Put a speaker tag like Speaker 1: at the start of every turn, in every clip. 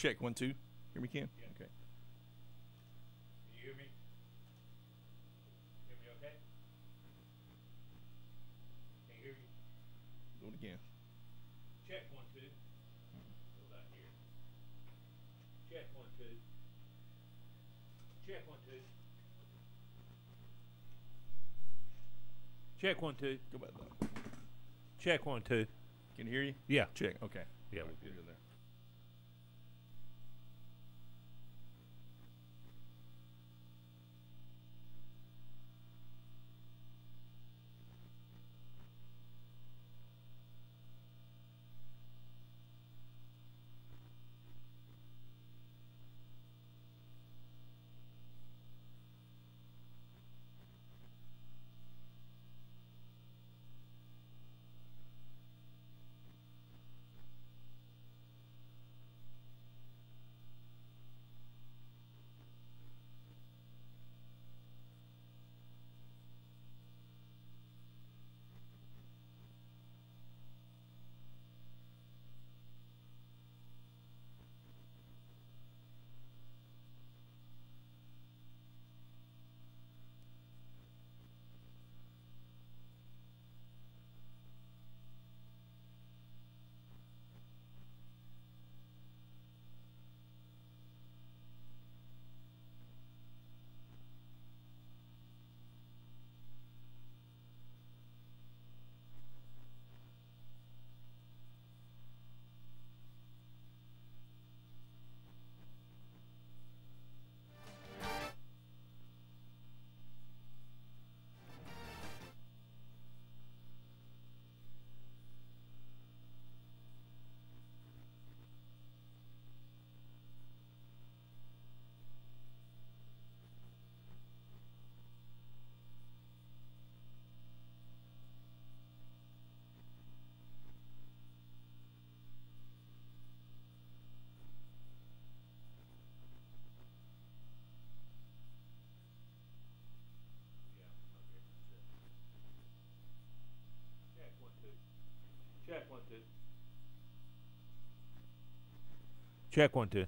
Speaker 1: Check 1 2. Hear me, Ken?
Speaker 2: Yeah.
Speaker 1: Okay.
Speaker 2: Can you hear me? Hear me okay? Can you hear me?
Speaker 1: Do it again.
Speaker 2: Check 1 2. What about here? Check 1 2. Check 1 2. Check 1 2.
Speaker 1: Go back though.
Speaker 2: Check 1 2.
Speaker 1: Can you hear you?
Speaker 2: Yeah.
Speaker 1: Check. Okay.
Speaker 2: Yeah,
Speaker 1: All right,
Speaker 2: we're good.
Speaker 1: there.
Speaker 2: Check 1 2. Check 1 2. Check 1 2.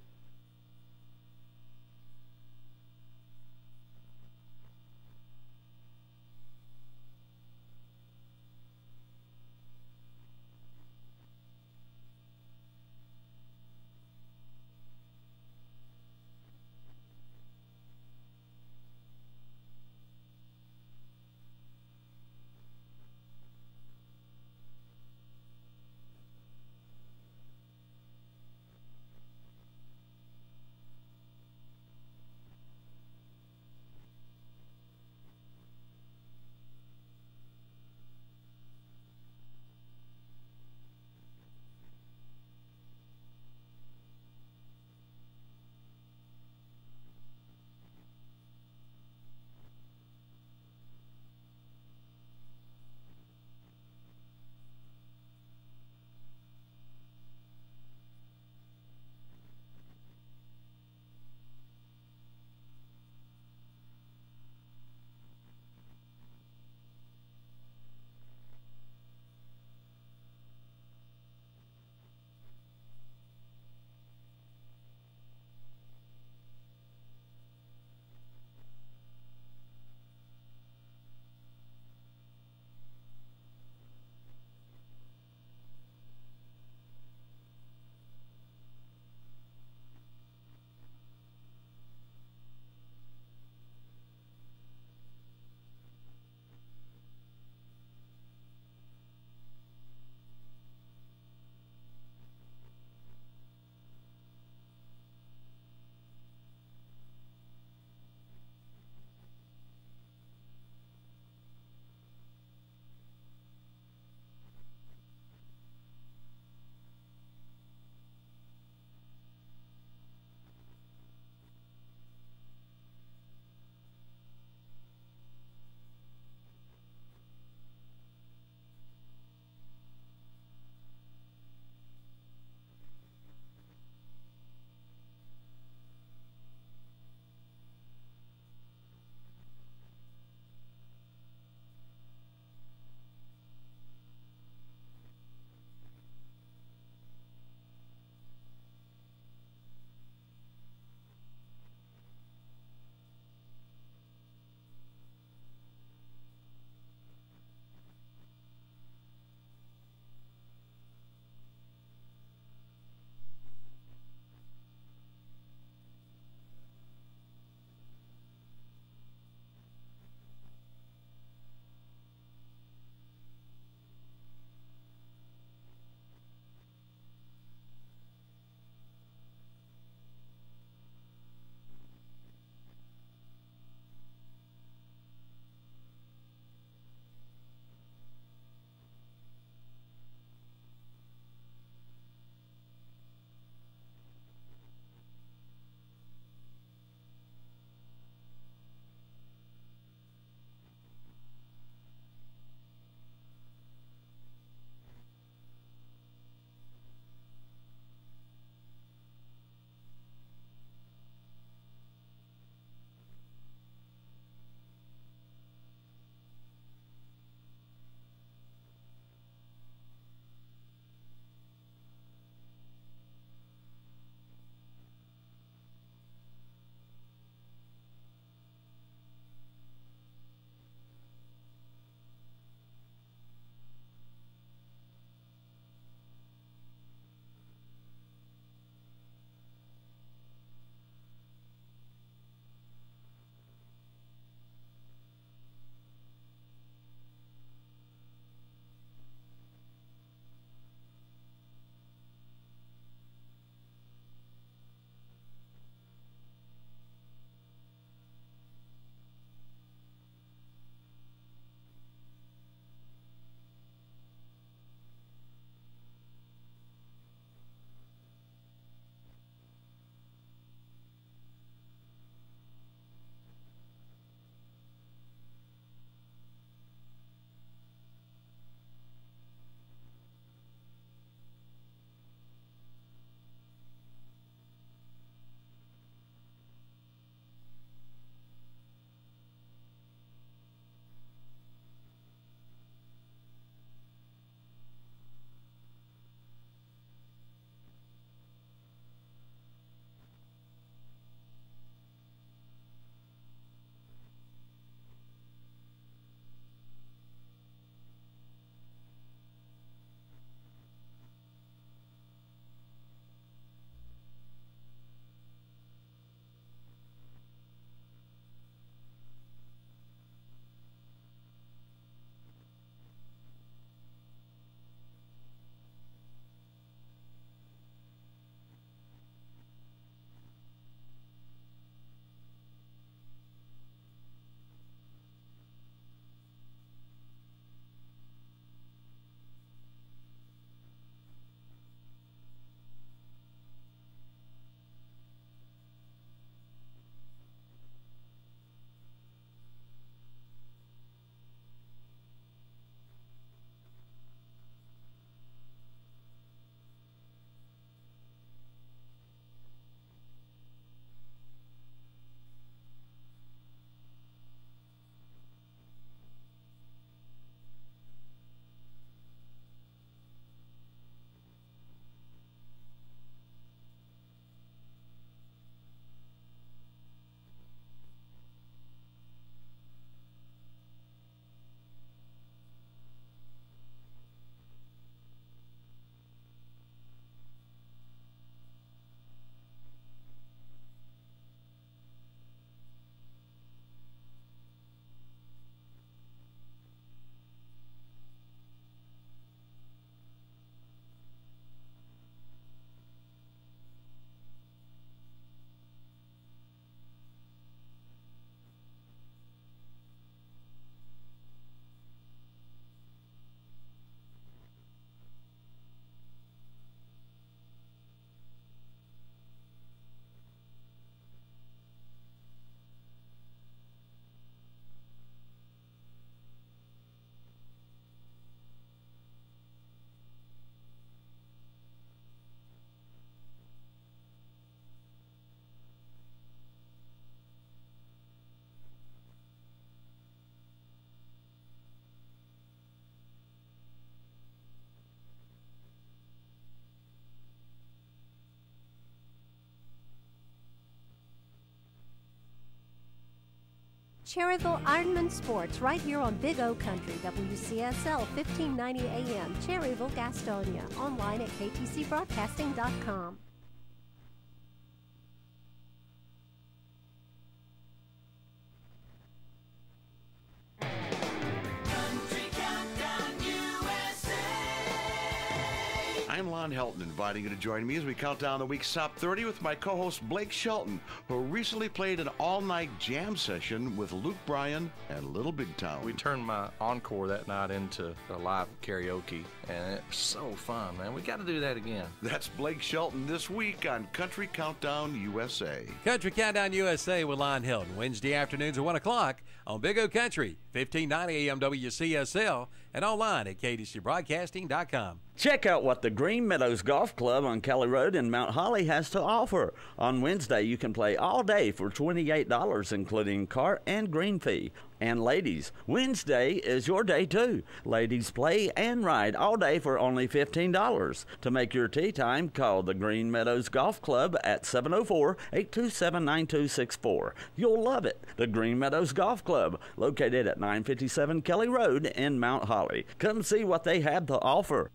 Speaker 3: Cherryville Ironman Sports right here on Big O Country, WCSL 1590 AM, Cherryville, Gastonia. Online at ktcbroadcasting.com.
Speaker 4: I'm Lon Helton, inviting you to join me as we count down the week's top 30 with my co-host Blake Shelton, who recently played an all-night jam session with Luke Bryan and Little Big Town.
Speaker 5: We turned my encore that night into a live karaoke, and it was so fun, man. We got to do that again.
Speaker 4: That's Blake Shelton this week on Country Countdown USA.
Speaker 6: Country Countdown USA with Lon Hilton, Wednesday afternoons at 1 o'clock on Big O Country, 1590 AM WCSL, and online at KTCBroadcasting.com.
Speaker 7: Check out what the Green Meadows Golf Club on Kelly Road in Mount Holly has to offer. On Wednesday, you can play all day for $28, including cart and green fee. And ladies, Wednesday is your day too. Ladies play and ride all day for only $15. To make your tee time, call the Green Meadows Golf Club at 704-827-9264. You'll love it. The Green Meadows Golf Club, located at 957 Kelly Road in Mount Holly. Come see what they have to offer.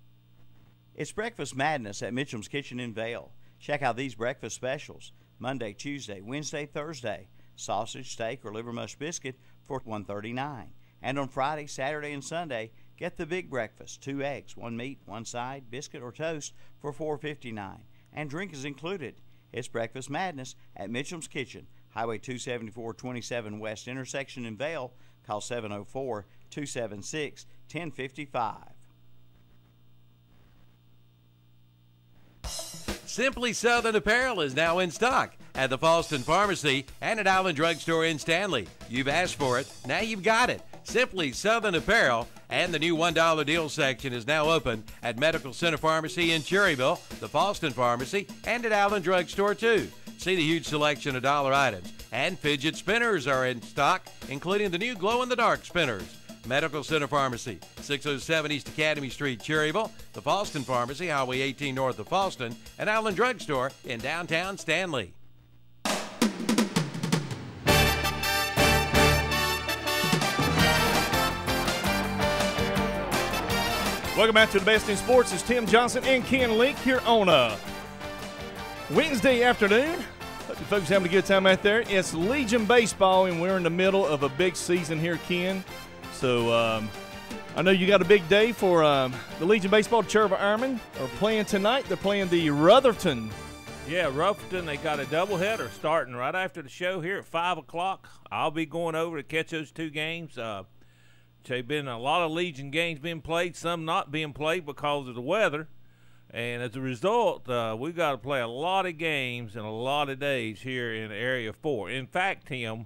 Speaker 8: It's Breakfast Madness at Mitchum's Kitchen in Vale. Check out these breakfast specials. Monday, Tuesday, Wednesday, Thursday. Sausage, steak, or liver mush biscuit for $1.39. And on Friday, Saturday, and Sunday, get the big breakfast. 2 eggs, 1 meat, 1 side, biscuit or toast for $4.59. And drink is included. It's Breakfast Madness at Mitchum's Kitchen, Highway 274-27 West intersection in Vale. Call 704-276-1055.
Speaker 6: Simply Southern Apparel is now in stock at the Falston Pharmacy and at Island Drug Store in Stanley. You've asked for it, now you've got it. Simply Southern Apparel, and the new $1 deal section is now open at Medical Center Pharmacy in Cherryville, the Falston Pharmacy, and at Island Drug Store too. See the huge selection of dollar items. And fidget spinners are in stock, including the new glow-in-the-dark spinners. Medical Center Pharmacy, 607 East Academy Street, Cherryville, the Falston Pharmacy, Highway 18 north of Falston, and Island Drug Store in downtown Stanley.
Speaker 1: Welcome back to the Best in Sports. It's Tim Johnson and Ken Link here on a Wednesday afternoon. Hope you folks having a good time out there. It's Legion Baseball, and we're in the middle of a big season here, Ken. So I know you got a big day for the Legion Baseball. Cherryville Ironmen are playing tonight. They're playing the Rutherford.
Speaker 2: Yeah, Rutherford, they got a doubleheader starting right after the show here at 5 o'clock. I'll be going over to catch those two games. There's been a lot of Legion games being played, some not being played because of the weather. And as a result, we've got to play a lot of games in a lot of days here in Area 4. In fact, Tim,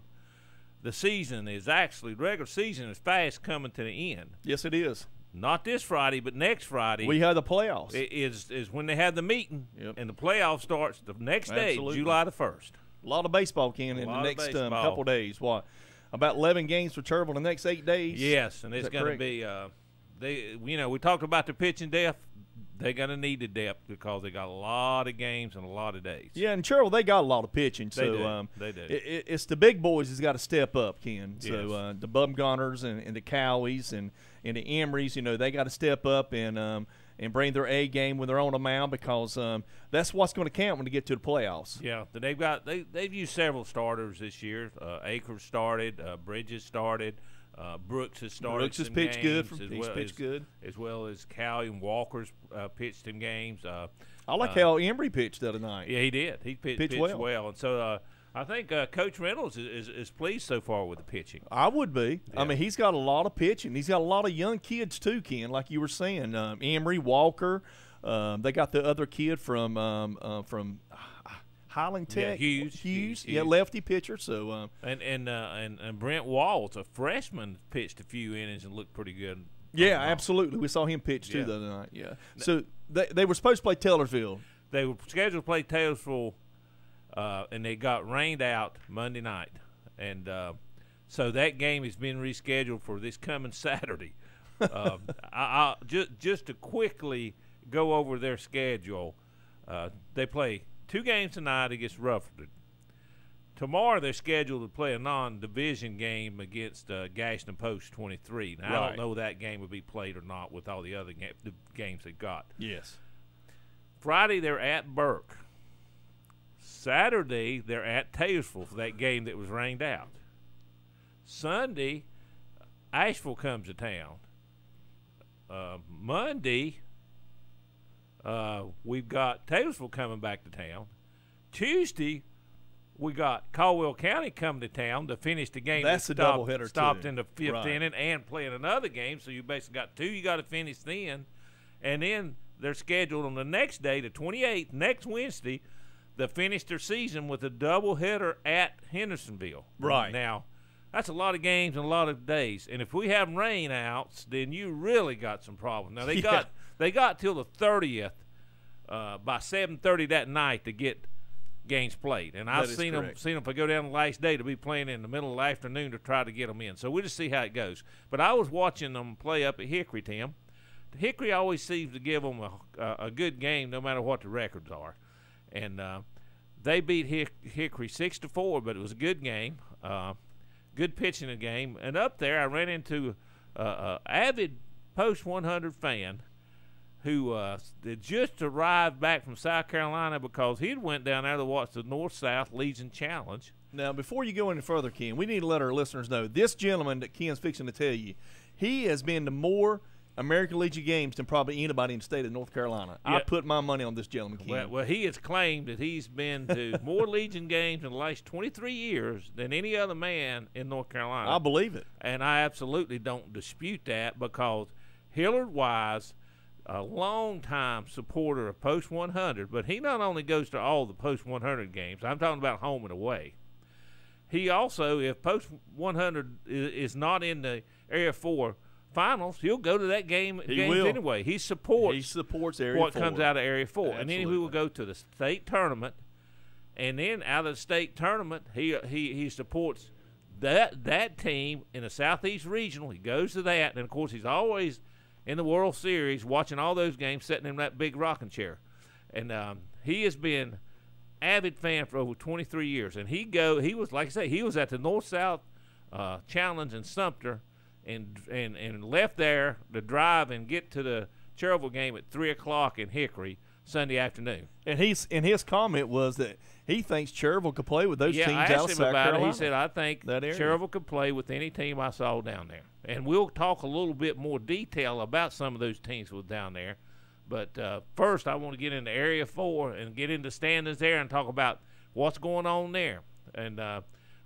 Speaker 2: the season is actually, regular season is fast coming to the end.
Speaker 1: Yes, it is.
Speaker 2: Not this Friday, but next Friday.
Speaker 1: We have the playoffs.
Speaker 2: Is when they have the meeting,
Speaker 1: Yep.
Speaker 2: and the playoff starts the next day,
Speaker 1: Absolutely.
Speaker 2: July the 1st.
Speaker 1: A lot of baseball, Ken, in the next couple days. What, about 11 games for Cherryville in the next 8 days?
Speaker 2: Yes, and it's going to be we talked about the pitching depth. They're going to need the depth because they got a lot of games and a lot of days.
Speaker 1: Yeah, and Cherryville, they got a lot of pitching.
Speaker 2: They do. They do.
Speaker 1: It's the big boys that's got to step up, Ken.
Speaker 2: Yes.
Speaker 1: So the Bumgarners and the Cowies and the Emrys, they got to step up and bring their A game when they're on the mound because that's what's going to count when they get to the playoffs.
Speaker 2: Yeah, they've used several starters this year. Akers started, Bridges started. Brooks has started.
Speaker 1: Brooks has
Speaker 2: some
Speaker 1: pitched
Speaker 2: games
Speaker 1: good. He's pitched good.
Speaker 2: As well as Cowie and Walker's pitched in games.
Speaker 1: I like how Embry pitched the other night.
Speaker 2: Yeah, he did. He pitched well. And so I think Coach Reynolds is pleased so far with the pitching.
Speaker 1: I would be.
Speaker 2: Yeah.
Speaker 1: I mean, he's got a lot of pitching. He's got a lot of young kids too, Ken, like you were saying. Embry, Walker. They got the other kid from Highland Tech.
Speaker 2: Yeah, Hughes.
Speaker 1: Yeah, lefty pitcher. So
Speaker 2: and Brent Walls, a freshman, pitched a few innings and looked pretty good.
Speaker 1: yeah, absolutely. We saw him pitch too the other night. Yeah. So they were supposed to play Taylorsville.
Speaker 2: They were scheduled to play Taylorsville, and they got rained out Monday night, and so that game has been rescheduled for this coming Saturday. I just to quickly go over their schedule, they play 2 games tonight against Rutherford. tomorrow they're scheduled to play a non-division game against Gaston Post 23. Now, I don't know that game will be played or not with all the other games they got.
Speaker 1: Yes.
Speaker 2: Friday they're at Burke. Saturday they're at Taylorsville for that game that was rained out. Sunday, Asheville comes to town. Monday, we've got Taylorsville coming back to town. Tuesday, we got Caldwell County coming to town to finish the game.
Speaker 1: That's a doubleheader,
Speaker 2: stopped
Speaker 1: too.
Speaker 2: in the fifth inning and playing another game, so you basically got 2 you got to finish then. And then they're scheduled on the next day, the 28th, next Wednesday, to finish their season with a doubleheader at Hendersonville.
Speaker 1: Right.
Speaker 2: Now, that's a lot of games and a lot of days. And if we have rain outs, then you really got some problems. Now, they got till the 30th by 7:30 that night to get games played. And I've seen them if I go down the last day to be playing in the middle of the afternoon to try to get them in. So we'll just see how it goes. But I was watching them play up at Hickory, Tim. Hickory always seems to give them a good game no matter what the records are. And they beat Hickory 6-4, but it was a good game. Good pitching a game. And up there I ran into an avid Post 100 fan who had just arrived back from South Carolina because he went down there to watch the North-South Legion Challenge.
Speaker 1: Now, before you go any further, Ken, we need to let our listeners know this gentleman that Ken's fixing to tell you, he has been to more American Legion games than probably anybody in the state of North Carolina. Yeah. I put my money on this gentleman, Ken.
Speaker 2: Well, he has claimed that he's been to more Legion games in the last 23 years than any other man in North Carolina.
Speaker 1: I believe it.
Speaker 2: And I absolutely don't dispute that because Hillard Wise, a long-time supporter of Post 100, but he not only goes to all the Post 100 games, I'm talking about home and away. He also, if Post 100 is not in the Area 4 finals, he'll go to that game anyway. He supports
Speaker 1: Area 4.
Speaker 2: What comes out of Area 4.
Speaker 1: Absolutely.
Speaker 2: And then he will go to the state tournament, and then out of the state tournament, he supports that team in the Southeast Regional. He goes to that, and, of course, he's always in the World Series watching all those games, sitting in that big rocking chair. And he has been avid fan for over 23 years. And he was, like I say, he was at the North-South Challenge in Sumter, and left there to drive and get to the Cherville game at 3 o'clock in Hickory Sunday afternoon.
Speaker 1: And his comment was that he thinks Cherville could play with those teams
Speaker 2: I asked
Speaker 1: out of
Speaker 2: him
Speaker 1: South
Speaker 2: about
Speaker 1: Carolina.
Speaker 2: it. He said, I think Cherville could play with any team I saw down there. And we'll talk a little bit more detail about some of those teams that were down there. But first, I want to get into Area 4 and get into standings there and talk about what's going on there. And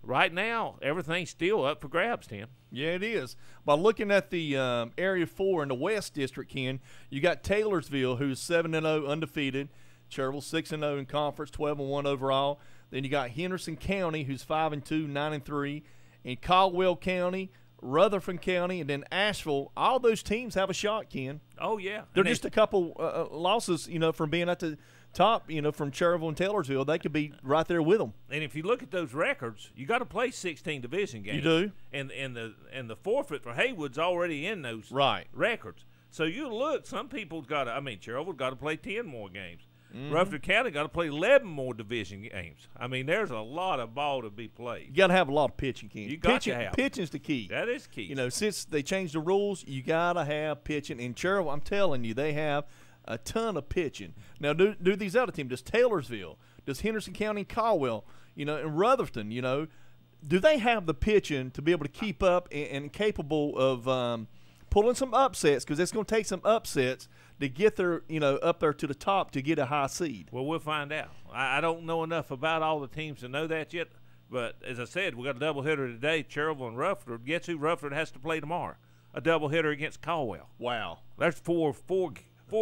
Speaker 2: right now, everything's still up for grabs, Tim.
Speaker 1: Yeah, it is. By looking at the Area 4 in the West District, Ken, you got Taylorsville, who's 7-0 undefeated. Cherville 6-0 in conference, 12-1 overall. Then you got Henderson County, who's 5-2, 9-3. And Caldwell County, Rutherford County, and then Asheville. All those teams have a shot, Ken.
Speaker 2: Oh, yeah.
Speaker 1: They're just a couple losses, from being at the top, from Cherville and Taylorsville. They could be right there with them.
Speaker 2: And if you look at those records, you got to play 16 division games.
Speaker 1: You do.
Speaker 2: And the forfeit for Haywood's already in those records. So you look, some people's got to, Cherville's got to play 10 more games. Mm-hmm. Rutherford County got to play 11 more division games. There's a lot of ball to be played.
Speaker 1: You got to have a lot of pitching, Ken.
Speaker 2: You got to have.
Speaker 1: Pitching's the key.
Speaker 2: That is key.
Speaker 1: Since they changed the rules, you got to have pitching. And Cherville, I'm telling you, they have a ton of pitching. Now, do these other teams, does Taylorsville, does Henderson County, Caldwell, and Rutherford, do they have the pitching to be able to keep up and capable of pulling some upsets? Because it's going to take some upsets to get there, up there to the top to get a high seed.
Speaker 2: Well, we'll find out. I don't know enough about all the teams to know that yet. But as I said, we got a doubleheader today, Cherville and Rutherford. Guess who Rutherford has to play tomorrow? A doubleheader against Caldwell.
Speaker 1: Wow.
Speaker 2: That's four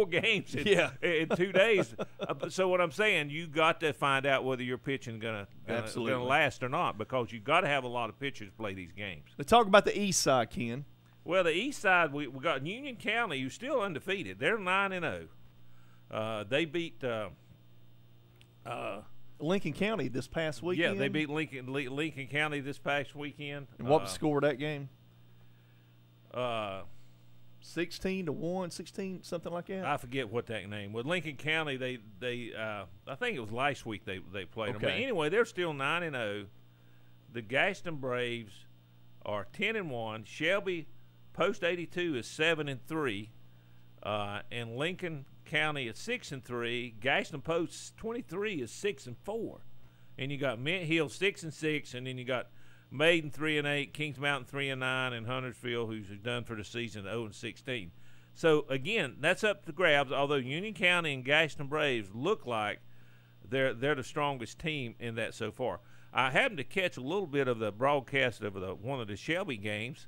Speaker 2: games in 2 days. So what I'm saying, you got to find out whether your pitching gonna last or not, because you got to have a lot of pitchers play these games.
Speaker 1: Let's talk about the east side, Ken.
Speaker 2: Well, the east side, we got Union County, who's still undefeated. They're 9-0. They beat
Speaker 1: Lincoln County this past weekend.
Speaker 2: Yeah, they beat Lincoln County this past weekend.
Speaker 1: And what was the score of that game? 16-1, 16, something like that.
Speaker 2: I forget what that name was. Lincoln County, they I think it was last week they played them. But anyway, they're still 9-0. the Gaston Braves are 10-1. Shelby Post 82 is 7-3, and Lincoln County is 6-3. Gaston Post 23 is 6-4, and you got Mint Hill 6-6, and then you got Maiden 3-8, Kings Mountain 3-9, and Huntersville, who's done for the season, 0-16. So again, that's up to grabs. Although Union County and Gaston Braves look like they're the strongest team in that so far. I happened to catch a little bit of the broadcast of one of the Shelby games,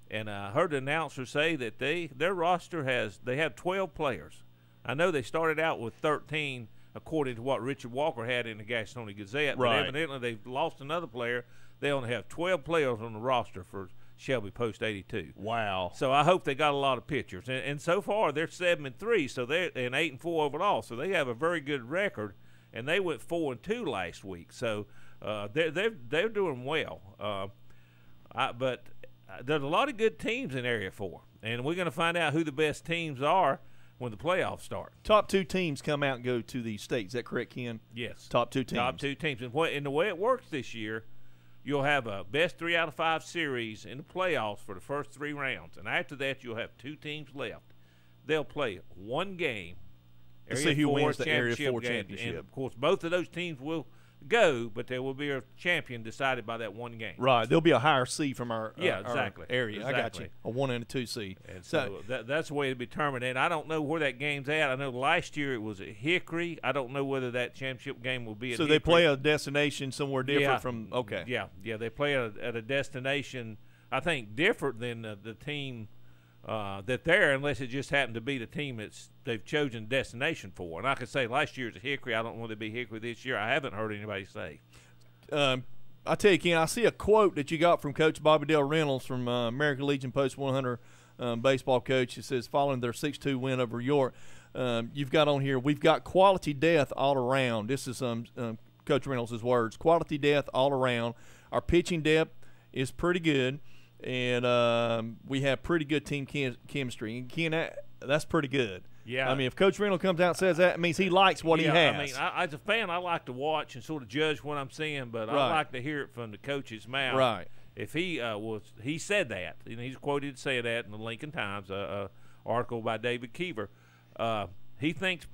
Speaker 2: and I heard the announcer say that their roster they have 12 players. I know they started out with 13, according to what Richard Walker had in the Gastonia Gazette,
Speaker 1: right.
Speaker 2: But evidently they've lost another player. They only have 12 players on the roster for Shelby Post 82.
Speaker 1: Wow.
Speaker 2: So I hope they got a lot of pitchers. And so far they're 7-3, so they're 8-4 overall. So they have a very good record, and they went 4-2 last week. So they're doing well. But there's a lot of good teams in Area 4, and we're going to find out who the best teams are when the playoffs start.
Speaker 1: Top 2 teams come out and go to the state. Is that correct, Ken?
Speaker 2: Yes.
Speaker 1: Top 2 teams.
Speaker 2: Top 2 teams. And the way it works this year, you'll have a best 3 out of 5 series in the playoffs for the first 3 rounds, and after that you'll have 2 teams left. They'll play one game.
Speaker 1: To see who wins the Area 4 championship.
Speaker 2: And of course, both of those teams will go, but there will be a champion decided by that one game.
Speaker 1: Right. There'll be a higher seed from our
Speaker 2: exactly.
Speaker 1: our area.
Speaker 2: Exactly.
Speaker 1: I got you. A 1 and a 2 seed.
Speaker 2: And so that's the way it'll be determined. And I don't know where that game's at. I know last year it was at Hickory. I don't know whether that championship game will be at
Speaker 1: So
Speaker 2: Hickory.
Speaker 1: they play a destination somewhere different from – okay.
Speaker 2: Yeah, they play at a destination, I think, different than the team that they're, unless it just happened to be the team they've chosen destination for. And I could say last year's at Hickory. I don't know whether it'll be Hickory this year. I haven't heard anybody say.
Speaker 1: I tell you, Ken, I see a quote that you got from Coach Bobby Dale Reynolds from American Legion Post 100 baseball coach. It says, following their 6-2 win over York, you've got on here, we've got quality depth all around. This is Coach Reynolds' words. Quality depth all around. Our pitching depth is pretty good, and we have pretty good team chemistry. And, Ken, that's pretty good.
Speaker 2: Yeah.
Speaker 1: I mean, if Coach Reynolds comes out and says that, it means he likes what he has.
Speaker 2: I mean, as a fan, I like to watch and sort of judge what I'm seeing, but I like to hear it from the coach's mouth.
Speaker 1: Right.
Speaker 2: If he said that, and he's quoted saying that in the Lincoln Times, article by David Keever. He thinks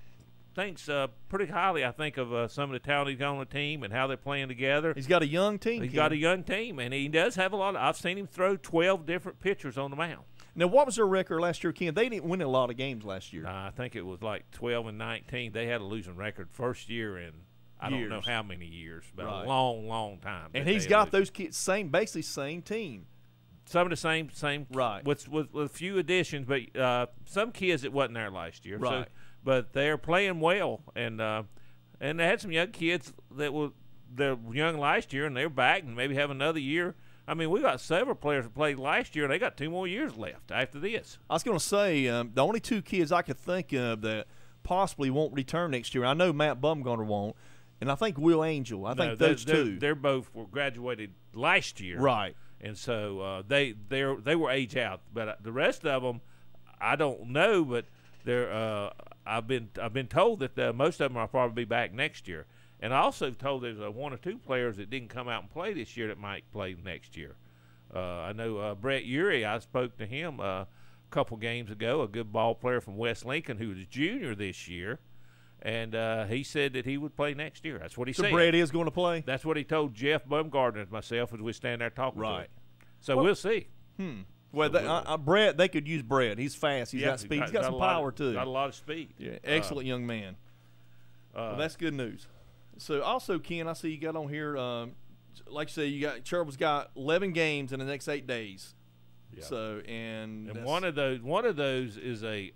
Speaker 2: pretty highly, I think, of some of the talent he's got on the team and how they're playing together.
Speaker 1: He's got a young team.
Speaker 2: He's got a young team, and he does have a lot of – I've seen him throw 12 different pitchers on the mound.
Speaker 1: Now, what was their record last year, Ken? They didn't win a lot of games last year.
Speaker 2: I think it was like 12-19. They had a losing record first year in I don't know how many years, but a long, long time.
Speaker 1: And he's got those kids basically same team.
Speaker 2: Some of the same
Speaker 1: right.
Speaker 2: with a few additions, but some kids that wasn't there last year.
Speaker 1: Right.
Speaker 2: So, but they're playing well, and they had some young kids that they're young last year, and they're back and maybe have another year. I mean, we got several players that played last year, and they got 2 more years left after this.
Speaker 1: I was going to say the only 2 kids I could think of that possibly won't return next year. I know Matt Bumgarner won't, and I think Will Angel. I think those 2.
Speaker 2: They're both were graduated last year,
Speaker 1: right?
Speaker 2: And so they were age out, but the rest of them, I don't know, but they're. I've been told that most of them will probably be back next year. And I also told there's 1 or 2 players that didn't come out and play this year that might play next year. I know Brett Urey, I spoke to him a couple games ago, a good ball player from West Lincoln who was a junior this year, and he said that he would play next year. That's what he said.
Speaker 1: So Brett is going to play?
Speaker 2: That's what he told Jeff Bumgardner and myself as we stand there talking to him. So we'll see.
Speaker 1: Well, Brett, they could use Brett. He's fast. He's got speed. He's got some power, too.
Speaker 2: Got a lot of speed.
Speaker 1: Yeah, excellent young man. Well, that's good news. So, also, Ken, I see you got on here, like you say, Cheryl's got 11 games in the next 8 days. Yeah. So, and
Speaker 2: one of those is a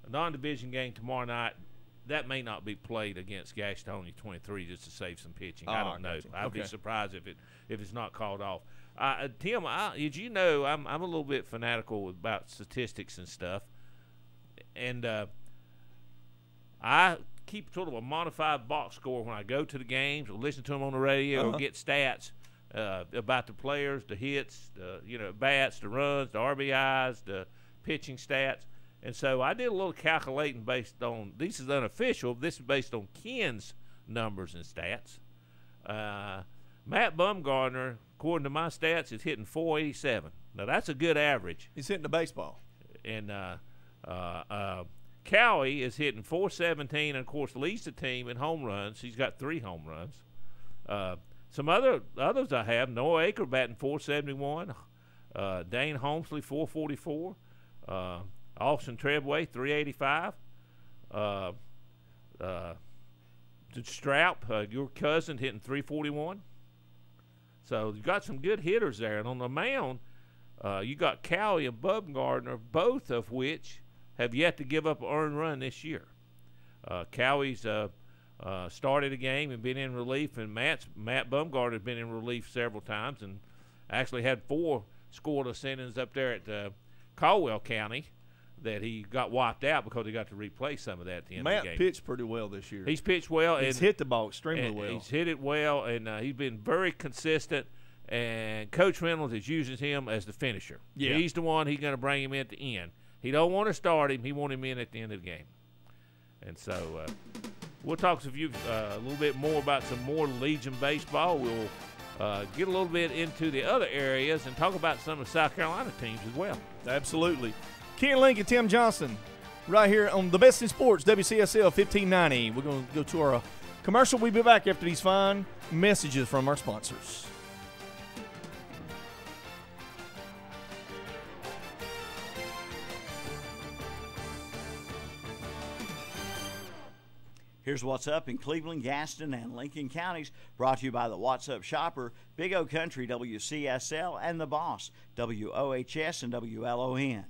Speaker 2: non-division game tomorrow night. That may not be played against Gastonia 23 just to save some pitching. I don't know. I'd be surprised if it's not called off. Tim, did you know I'm a little bit fanatical about statistics and stuff, and I keep sort of a modified box score when I go to the games or listen to them on the radio or get stats about the players, the hits, the bats, the runs, the RBIs, the pitching stats. And so I did a little calculating based on – this is unofficial. This is based on Ken's numbers and stats. Matt Bumgardner, according to my stats, is hitting .487. Now, that's a good average.
Speaker 1: He's hitting the baseball.
Speaker 2: And Cowie is hitting .417, and, of course, leads the team in home runs. He's got 3 home runs. Some others I have, Noah Aker batting .471, Dane Holmesley .444, Austin Trebway .385, Straup, your cousin, hitting .341. So you've got some good hitters there. And on the mound, you got Cowie and Bumgardner, both of which have yet to give up an earned run this year. Cowie's started a game and been in relief, and Matt Bumgardner has been in relief several times and actually had 4 scoreless innings up there at Caldwell County that he got wiped out because he got to replay some of that at the end of the game.
Speaker 1: Matt pitched pretty well this year.
Speaker 2: He's pitched well.
Speaker 1: He's hit the ball extremely well.
Speaker 2: He's hit it well, and he's been very consistent, and Coach Reynolds is using him as the finisher.
Speaker 1: Yeah.
Speaker 2: He's the one he's going to bring him in at the end. He don't want to start him. He wants him in at the end of the game. And so we'll talk to you a little bit more about some more Legion baseball. We'll get a little bit into the other areas and talk about some of the South Carolina teams as well.
Speaker 1: Absolutely. Ken Link and Tim Johnson right here on The Best in Sports, WCSL 1590. We're going to go to our commercial. We'll be back after these fine messages from our sponsors.
Speaker 8: Here's what's up in Cleveland, Gaston, and Lincoln counties, brought to you by the What's Up Shopper, Big O Country, WCSL, and The Boss, WOHS and WLON.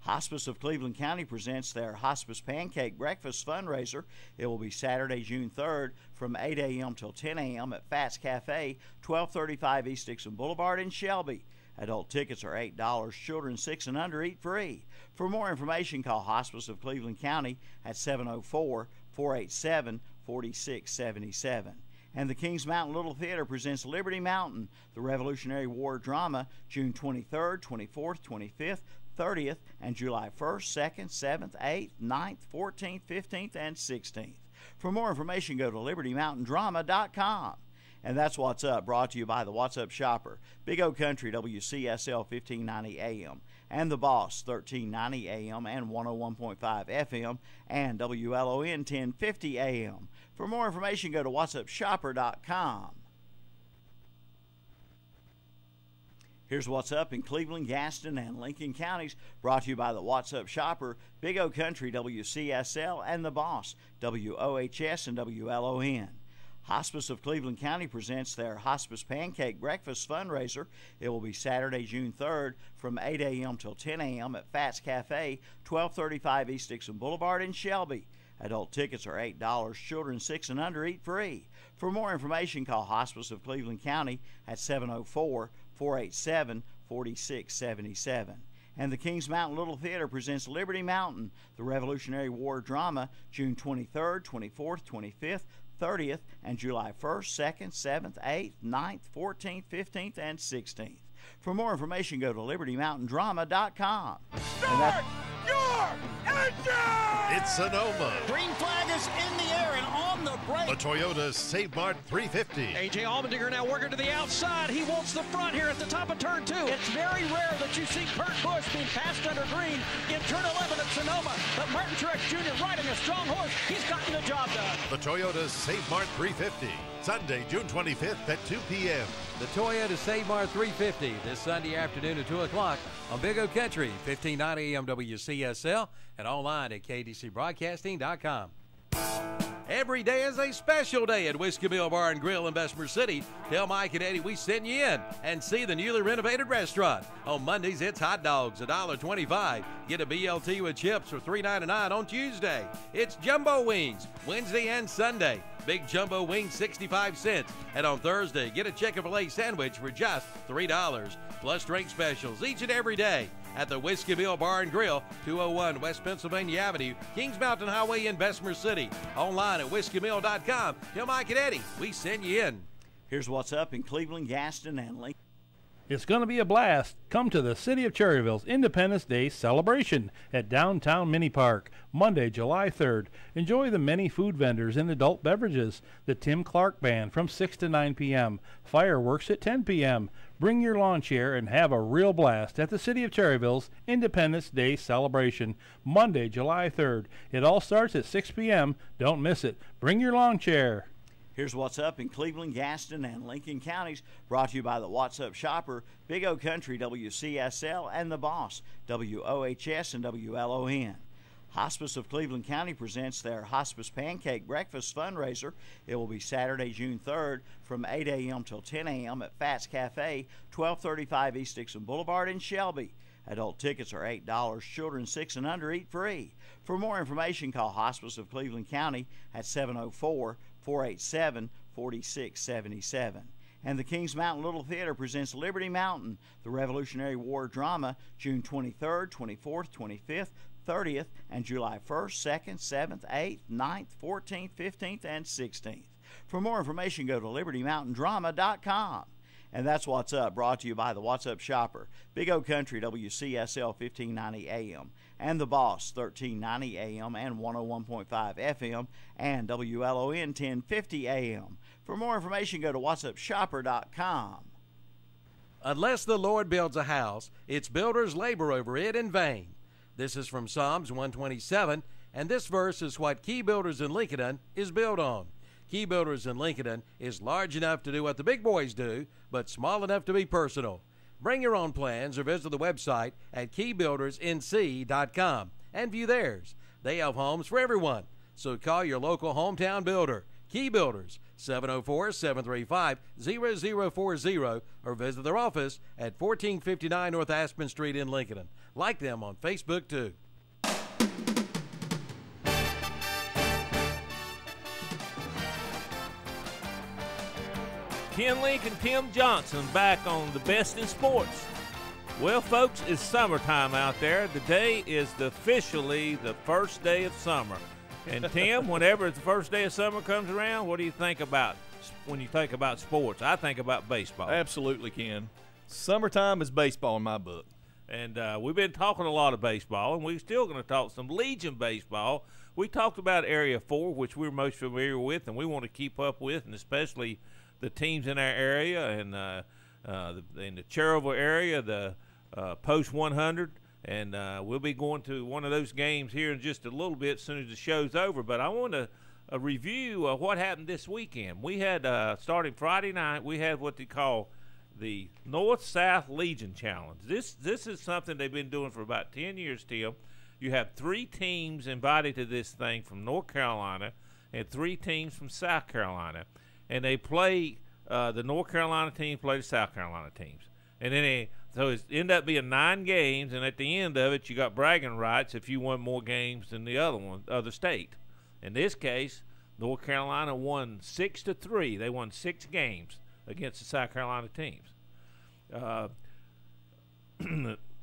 Speaker 8: Hospice of Cleveland County presents their Hospice Pancake Breakfast fundraiser. It will be Saturday, June 3rd from 8 a.m. till 10 a.m. at Fats Cafe, 1235 East Dixon Boulevard in Shelby. Adult tickets are $8. Children 6 and under eat free. For more information, call Hospice of Cleveland County at 704-487-4677. And the Kings Mountain Little Theater presents Liberty Mountain, the Revolutionary War drama, June 23rd, 24th, 25th, 30th, and July 1st, 2nd, 7th, 8th, 9th, 14th, 15th, and 16th. For more information, go to libertymountaindrama.com. And that's What's Up, brought to you by the What's Up Shopper, Big O Country, WCSL 1590 AM, and The Boss, 1390 AM and 101.5 FM, and WLON 1050 AM. For more information, go to whatsupshopper.com. Here's What's Up in Cleveland, Gaston, and Lincoln counties, brought to you by the What's Up Shopper, Big O Country, WCSL, and The Boss, WOHS and WLON. Hospice of Cleveland County presents their Hospice Pancake Breakfast fundraiser. It will be Saturday, June 3rd from 8 a.m. till 10 a.m. at Fats Cafe, 1235 East Dixon Boulevard in Shelby. Adult tickets are $8. Children 6 and under eat free. For more information, call Hospice of Cleveland County at 704-487-4677. And the Kings Mountain Little Theater presents Liberty Mountain, the Revolutionary War drama, June 23rd, 24th, 25th, 30th, and July 1st, 2nd, 7th, 8th, 9th, 14th, 15th, and 16th. For more information, go to libertymountaindrama.com.
Speaker 9: Start your engine!
Speaker 10: It's Sonoma.
Speaker 9: Green flag is in the air and on the brake.
Speaker 10: The Toyota Save Mart 350.
Speaker 11: A.J. Allmendinger now working to the outside. He wants the front here at the top of turn 2. It's very rare that you see Kurt Busch being passed under green in turn 11 at Sonoma. But Martin Truex Jr. riding a strong horse. He's gotten the job done.
Speaker 10: The Toyota Save Mart 350. Sunday, June 25th at 2 p.m.
Speaker 6: The Toyota Save Mart 350 this Sunday afternoon at 2 o'clock on Big O Country, 1590 AM WCSL, and online at KTCBroadcasting.com. Every day is a special day at Whiskey Mill Bar and Grill in Bessemer City. Tell Mike and Eddie we send you in and see the newly renovated restaurant. On Mondays, it's hot dogs, $1.25. Get a BLT with chips for $3.99 on Tuesday. It's jumbo wings, Wednesday and Sunday. Big jumbo wings, 65 cents. And on Thursday, get a Chick-fil-A sandwich for just $3. Plus drink specials each and every day at the Whiskey Mill Bar and Grill, 201 West Pennsylvania Avenue, Kings Mountain Highway in Bessemer City. Online at whiskeymill.com. Tell Mike and Eddie we send you in.
Speaker 8: Here's What's Up in Cleveland, Gaston, and Lincoln.
Speaker 12: It's going to be a blast. Come to the City of Cherryville's Independence Day celebration at Downtown Mini Park, Monday, July 3rd. Enjoy the many food vendors and adult beverages, the Tim Clark Band from 6 to 9 p.m., fireworks at 10 p.m. Bring your lawn chair and have a real blast at the City of Cherryville's Independence Day celebration, Monday, July 3rd. It all starts at 6 p.m. Don't miss it. Bring your lawn chair.
Speaker 8: Here's what's up in Cleveland, Gaston, and Lincoln counties, brought to you by the What's Up Shopper, Big O Country, WCSL, and The Boss, WOHS and WLON. Hospice of Cleveland County presents their Hospice Pancake Breakfast fundraiser. It will be Saturday, June 3rd from 8 a.m. till 10 a.m. at Fats Cafe, 1235 East Dixon Boulevard in Shelby. Adult tickets are $8. Children 6 and under eat free. For more information, call Hospice of Cleveland County at 704-487-4677. And the Kings Mountain Little Theater presents Liberty Mountain, the Revolutionary War drama, June 23rd, 24th, 25th, 30th, and July 1st, 2nd, 7th, 8th, 9th, 14th, 15th, and 16th. For more information, go to libertymountaindrama.com. And that's What's Up, brought to you by the What's Up Shopper, Big O Country, WCSL 1590 AM, and The Boss, 1390 AM and 101.5 FM, and WLON 1050 AM. For more information, go to whatsupshopper.com.
Speaker 6: Unless the Lord builds a house, its builders labor over it in vain. This is from Psalms 127, and this verse is what Key Builders in Lincoln is built on. Key Builders in Lincoln is large enough to do what the big boys do, but small enough to be personal. Bring your own plans or visit the website at keybuildersnc.com and view theirs. They have homes for everyone, so call your local hometown builder, Key Builders, 704-735-0040, or visit their office at 1459 North Aspen Street in Lincoln. Like them on Facebook, too.
Speaker 2: Ken Link and Tim Johnson back on the Best in Sports. Well, folks, it's summertime out there. Today is officially the first day of summer. And Tim, whenever the first day of summer comes around, what do you think about when you think about sports? I think about baseball.
Speaker 1: Absolutely, Ken. Summertime is baseball in my book.
Speaker 2: And we've been talking a lot of baseball, and we're still going to talk some Legion baseball. We talked about Area 4, which we're most familiar with and we want to keep up with, and especially the teams in our area and in the Cherryville area, the Post 100. And we'll be going to one of those games here in just a little bit as soon as the show's over. But I want to review what happened this weekend. We had, starting Friday night, we had what they call the North-South Legion Challenge. This is something they've been doing for about 10 years, Tim. You have 3 teams invited to this thing from North Carolina and 3 teams from South Carolina. And they play, the North Carolina team play the South Carolina teams. And then so it ended up being 9 games, and at the end of it, you got bragging rights if you won more games than the other state. In this case, North Carolina won 6-3. They won 6 games against the South Carolina teams.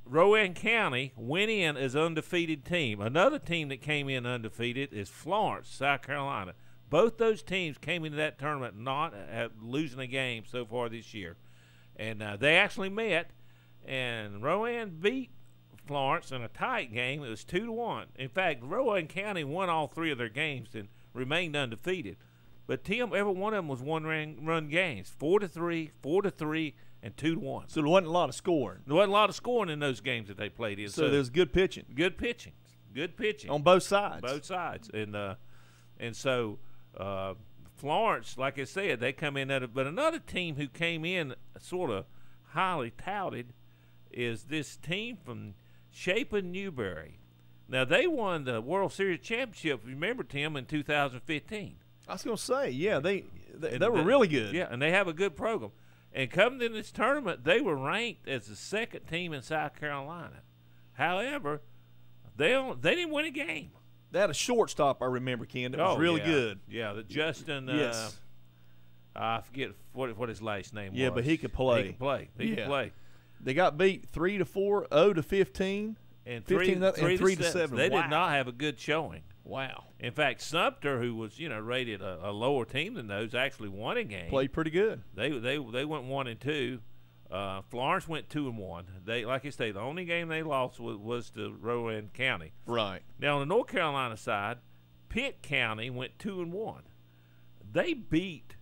Speaker 2: Rowan County went in as undefeated team. Another team that came in undefeated is Florence, South Carolina. Both those teams came into that tournament not losing a game so far this year. And they actually met, and Rowan beat Florence in a tight game. It was 2-1. In fact, Rowan County won all 3 of their games and remained undefeated. But, Tim, every one of them was one-run games, 4-3, 4-3, and 2-1.
Speaker 1: So there wasn't a lot of scoring.
Speaker 2: There wasn't a lot of scoring in those games that they played in.
Speaker 1: So there was good pitching.
Speaker 2: Good pitching. Good pitching.
Speaker 1: On both sides.
Speaker 2: Both sides. And so Florence, like I said, they come in at it. But another team who came in sort of highly touted is this team from Chapin Newberry. Now, they won the World Series championship, remember, Tim, in 2015.
Speaker 1: I was going to say, yeah, they were really good.
Speaker 2: Yeah, and they have a good program. And coming in this tournament, they were ranked as the 2nd team in South Carolina. However, they didn't win a game.
Speaker 1: They had a shortstop, I remember, Ken. That was really good.
Speaker 2: Yeah, the Justin.
Speaker 1: Yes.
Speaker 2: I forget what his last name was.
Speaker 1: Yeah, but he could play.
Speaker 2: He could play. He could play.
Speaker 1: They got beat 3-4, 0-15,
Speaker 2: and
Speaker 1: 3-7.
Speaker 2: They did not have a good showing.
Speaker 1: Wow.
Speaker 2: In fact, Sumter, who was rated a lower team than those, actually won a game.
Speaker 1: Played pretty good.
Speaker 2: They went 1-2. Florence went 2-1. They, like I say, the only game they lost was to Rowan County.
Speaker 1: Right.
Speaker 2: Now on the North Carolina side, Pitt County went 2-1. They beat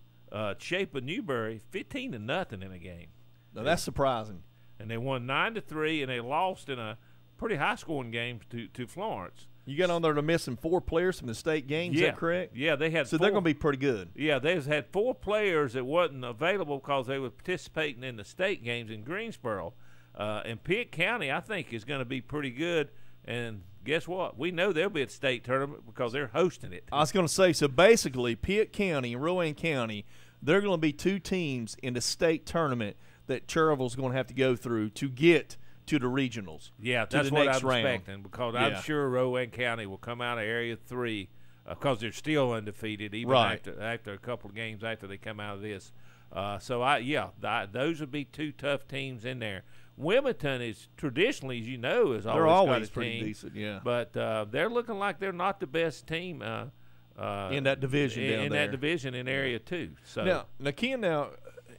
Speaker 2: Chapin Newberry 15-0 in a game.
Speaker 1: Now that's surprising.
Speaker 2: And they won 9-3, and they lost in a pretty high-scoring game to Florence.
Speaker 1: You got on there to missing 4 players from the state game. Is that correct?
Speaker 2: Yeah, they had.
Speaker 1: So they're going to be pretty good.
Speaker 2: Yeah, they had 4 players that wasn't available because they were participating in the state games in Greensboro. And Pitt County, I think, is going to be pretty good. And guess what? We know they'll be at the state tournament because they're hosting it.
Speaker 1: I was going to say, so basically, Pitt County and Rowan County, they're going to be 2 teams in the state tournament that Cherville's going to have to go through to get to the regionals.
Speaker 2: Yeah, that's what I'm expecting, because I'm sure Rowan County will come out of Area 3 because they're still undefeated, even after a couple of games after they come out of this. Those would be 2 tough teams in there. Wilmington is traditionally, as you know, has always got a
Speaker 1: pretty
Speaker 2: team,
Speaker 1: decent, yeah.
Speaker 2: But they're looking like they're not the best team
Speaker 1: in that division
Speaker 2: in that division in Area 2. So
Speaker 1: now, Ken,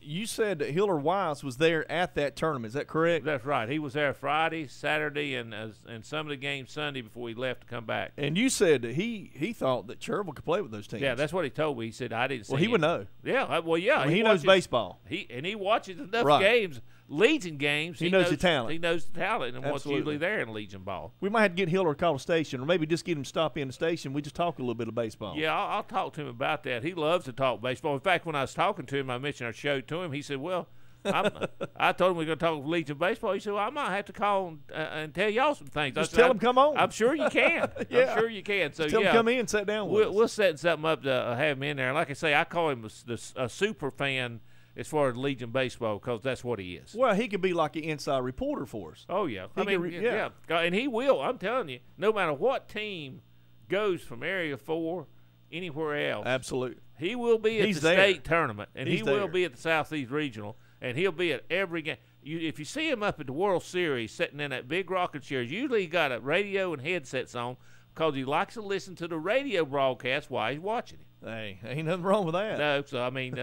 Speaker 1: you said that Hiller Wise was there at that tournament. Is that correct?
Speaker 2: That's right. He was there Friday, Saturday, and some of the games Sunday before he left to come back.
Speaker 1: And you said that he thought that Cherville could play with those teams.
Speaker 2: Yeah, that's what he told me. He said, I didn't see
Speaker 1: he would know.
Speaker 2: Yeah, well, yeah.
Speaker 1: I mean, he knows baseball.
Speaker 2: He watches enough games, Legion games.
Speaker 1: He knows the talent.
Speaker 2: He knows the talent and what's usually there in Legion ball.
Speaker 1: We might have to get Hiller to call the station, or maybe just get him to stop in the station. We just talk a little bit of baseball.
Speaker 2: Yeah, I'll talk to him about that. He loves to talk baseball. In fact, when I was talking to him, I mentioned our show to him. He said, well, I told him we were going to talk Legion baseball. He said, well, I might have to call and tell y'all some things.
Speaker 1: Just tell him come on.
Speaker 2: I'm sure you can. I'm sure you can. So,
Speaker 1: tell him come in and sit down with us.
Speaker 2: We'll set something up to have him in there. And like I say, I call him a super fan as far as Legion baseball, because that's what he is.
Speaker 1: Well, he could be like an inside reporter for us.
Speaker 2: Oh, yeah.
Speaker 1: Yeah.
Speaker 2: And he will. I'm telling you, no matter what team goes from Area 4 anywhere else.
Speaker 1: Absolutely.
Speaker 2: He will be at the state tournament, and he will be at the Southeast Regional, and he'll be at every game. If you see him up at the World Series sitting in that big rocking chair, usually he got a radio and headsets on because he likes to listen to the radio broadcast while he's watching it.
Speaker 1: Hey, ain't nothing wrong with that.
Speaker 2: No, so I mean,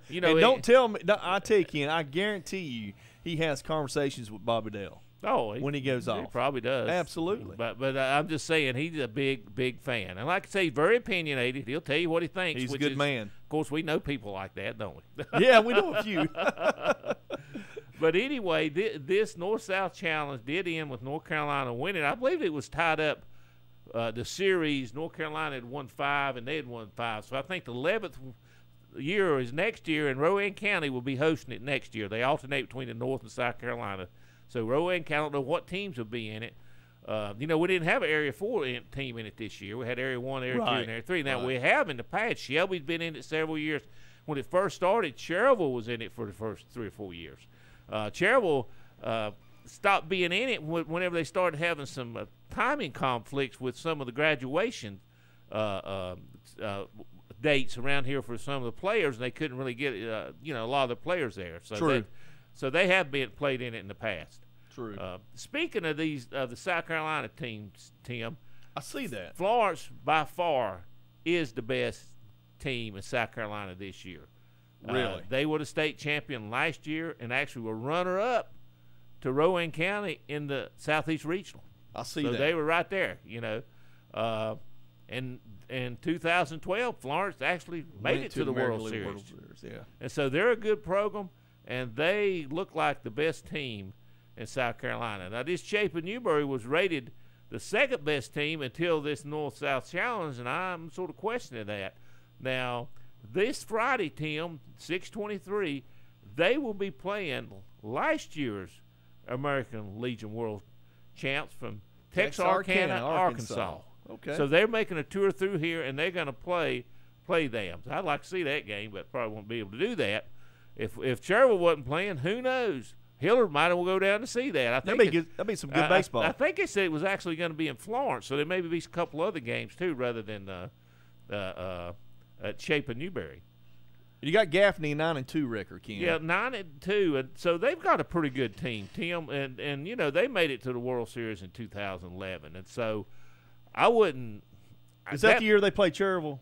Speaker 2: you know.
Speaker 1: And don't tell me. I tell you, Ken, I guarantee you, he has conversations with Bobby Dale.
Speaker 2: Oh,
Speaker 1: when he goes off,
Speaker 2: he probably does.
Speaker 1: Absolutely.
Speaker 2: But I'm just saying, he's a big fan, and like I say, he's very opinionated. He'll tell you what he thinks.
Speaker 1: He's a good man.
Speaker 2: Of course, we know people like that, don't we?
Speaker 1: Yeah, we know a few.
Speaker 2: But anyway, this North-South Challenge did end with North Carolina winning. I believe it was tied up. The series, North Carolina had won 5, and they had won 5. So I think the 11th year is next year, and Rowan County will be hosting it next year. They alternate between the North and South Carolina. So Rowan County, I don't know what teams will be in it. We didn't have an Area 4 team in it this year. We had Area 1, Area 2, and Area 3. Now, we have in the past. Shelby's been in it several years. When it first started, Cherville was in it for the first 3 or 4 years. Cherville stopped being in it whenever they started having some timing conflicts with some of the graduation dates around here for some of the players, and they couldn't really get a lot of the players there. So
Speaker 1: True.
Speaker 2: So they have been played in it in the past.
Speaker 1: True.
Speaker 2: Speaking of the South Carolina teams, Tim,
Speaker 1: I see that
Speaker 2: Florence by far is the best team in South Carolina this year.
Speaker 1: Really,
Speaker 2: they were the state champion last year, and actually were runner-up to Rowan County in the Southeast Regional.
Speaker 1: I see
Speaker 2: that.
Speaker 1: So
Speaker 2: they were right there, And in 2012, Florence actually made it to the World Series.
Speaker 1: Yeah.
Speaker 2: And so they're a good program, and they look like the best team in South Carolina. Now, this Chapin Newberry was rated the second best team until this North-South Challenge, and I'm sort of questioning that. Now, this Friday, Tim, 6/23, they will be playing last year's American Legion World Champs from Texarkana, Arkansas.
Speaker 1: Okay.
Speaker 2: So they're making a tour through here, and they're going to play them. So I'd like to see that game, but probably won't be able to do that. If Cherville wasn't playing, who knows? Hiller might as well go down to see that. I think
Speaker 1: that'd be some good baseball.
Speaker 2: I think they said it was actually going to be in Florence, so there may be a couple other games too, rather than at Chapin Newberry.
Speaker 1: You got Gaffney 9-2 record, Ken.
Speaker 2: Yeah, 9-2, and so they've got a pretty good team, Tim. And they made it to the World Series in 2011, and so I wouldn't.
Speaker 1: Is that the year they played Cherville?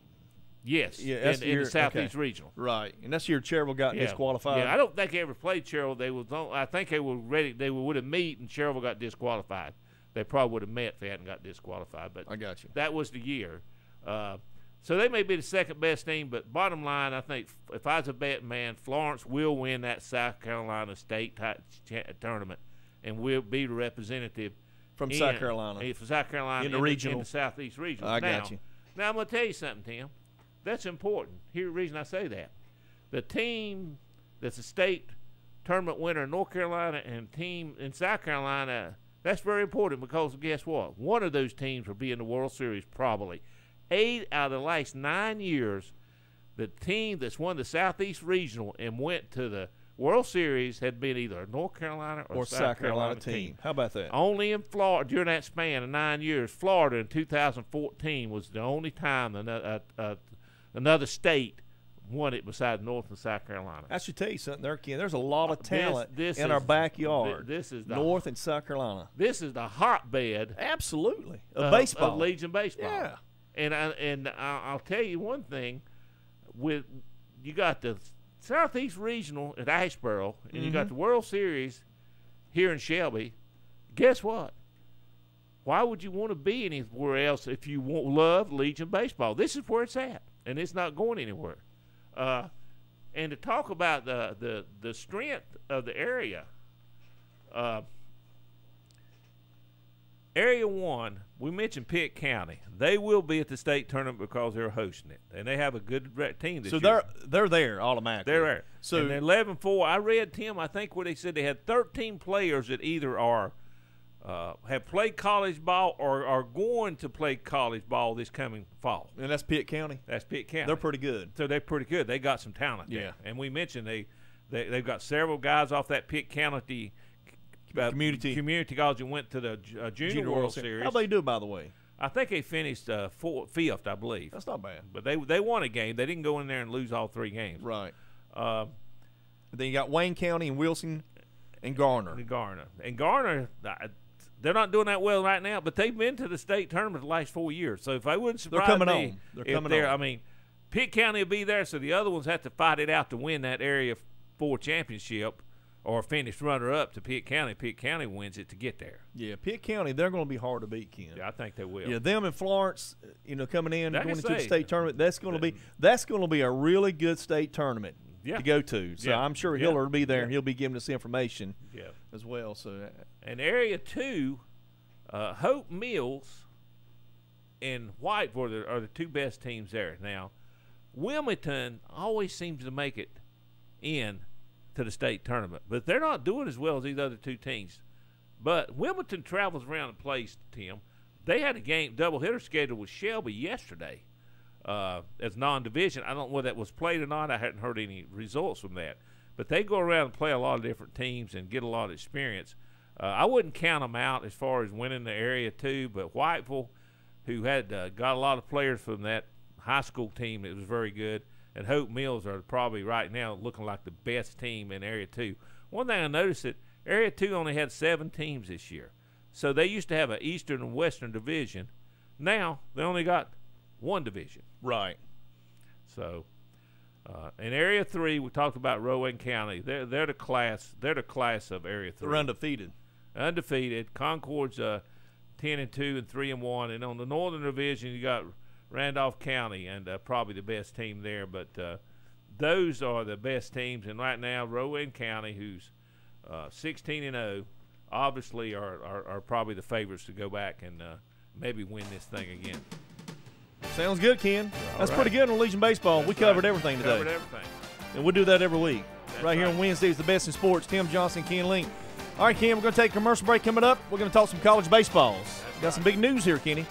Speaker 2: Yes,
Speaker 1: Yeah,
Speaker 2: in
Speaker 1: that's
Speaker 2: the Southeast Regional.
Speaker 1: Right, and that's your Cherryville got disqualified.
Speaker 2: Yeah, I don't think they ever played Cherryville. I think they were ready. They would have met, and Cherryville got disqualified. They probably would have met if they hadn't got disqualified. But
Speaker 1: I got you.
Speaker 2: That was the year. So they may be the second best team, but bottom line, I think if I was a betting man, Florence will win that South Carolina State tournament and will be the representative
Speaker 1: from South Carolina
Speaker 2: in the regional, in the Southeast Regional.
Speaker 1: I got you.
Speaker 2: Now I'm going to tell you something, Tim. That's important. Here's the reason I say that: the team that's a state tournament winner in North Carolina and team in South Carolina. That's very important because guess what? One of those teams will be in the World Series probably. 8 out of the last 9 years, the team that's won the Southeast Regional and went to the World Series had been either a North Carolina or South Carolina team.
Speaker 1: How about that?
Speaker 2: Only in Florida, during that span of 9 years, Florida in 2014 was the only time another state won it besides North and South Carolina.
Speaker 1: I should tell you something there, Ken. There's a lot of talent in our backyard.
Speaker 2: This is
Speaker 1: North and South Carolina.
Speaker 2: This is the hotbed,
Speaker 1: absolutely, of baseball,
Speaker 2: of Legion baseball.
Speaker 1: Yeah,
Speaker 2: and I'll tell you one thing: you got the Southeast Regional at Asheboro, and you got the World Series here in Shelby. Guess what? Why would you want to be anywhere else if you love Legion baseball? This is where it's at, and it's not going anywhere. And to talk about the strength of the area, Area 1, we mentioned Pitt County. They will be at the state tournament because they're hosting it, and they have a good team this year.
Speaker 1: So they're there automatically.
Speaker 2: They're there.
Speaker 1: So
Speaker 2: and 11-4. I read, Tim, I think where they said they had 13 players that either have played college ball or are going to play college ball this coming fall.
Speaker 1: And that's Pitt County?
Speaker 2: That's Pitt County.
Speaker 1: They're pretty good.
Speaker 2: So they're pretty good. They got some talent there. And we mentioned they've got several guys off that Pitt County community college who went to the Junior World Series.
Speaker 1: How'd they do, by the way?
Speaker 2: I think they finished fifth, I believe.
Speaker 1: That's not bad.
Speaker 2: But they won a game. They didn't go in there and lose all 3 games.
Speaker 1: Right. Then you got Wayne County and Wilson and Garner.
Speaker 2: And Garner, they're not doing that well right now, but they've been to the state tournament the last 4 years. So if I wouldn't surprise
Speaker 1: they're coming
Speaker 2: me
Speaker 1: on. They're coming on.
Speaker 2: I mean, Pitt County will be there, so the other ones have to fight it out to win that Area 4 championship or finish runner-up to Pitt County. Pitt County wins it to get there.
Speaker 1: Yeah, Pitt County, they're going to be hard to beat, Ken.
Speaker 2: Yeah, I think they will.
Speaker 1: Yeah, them and Florence, coming in, going into the state tournament, that's going to be a really good state tournament to go to. So I'm sure Hiller will be there, and he'll be giving us information as well. So,
Speaker 2: and Area 2, Hope Mills and Whiteford are the 2 best teams there. Now, Wilmington always seems to make it in to the state tournament, but they're not doing as well as these other 2 teams. But Wilmington travels around the place, Tim. They had a doubleheader scheduled with Shelby yesterday as non-division. I don't know whether that was played or not. I hadn't heard any results from that. But they go around and play a lot of different teams and get a lot of experience. I wouldn't count them out as far as winning the Area 2, but Whiteville, who had got a lot of players from that high school team that was very good, and Hope Mills are probably right now looking like the best team in Area 2. One thing I noticed that Area 2 only had 7 teams this year. So they used to have an Eastern and Western division. Now they only got 1 division.
Speaker 1: Right.
Speaker 2: So in Area 3, we talked about Rowan County. They're the class of Area 3.
Speaker 1: They're undefeated.
Speaker 2: Undefeated. Concord's 10-2 and 3-1. And on the Northern Division, you got Randolph County, and probably the best team there. But those are the best teams. And right now, Rowan County, who's 16-0, obviously are probably the favorites to go back and maybe win this thing again.
Speaker 1: Sounds good, Ken. That's pretty good on Legion Baseball. We covered everything today.
Speaker 2: Covered everything.
Speaker 1: And we'll do that every week. Right here on Wednesdays, the best in sports. Tim Johnson, Ken Link. All right, Ken, we're going to take a commercial break coming up. We're going to talk some college baseballs. Got some big news here, Kenny.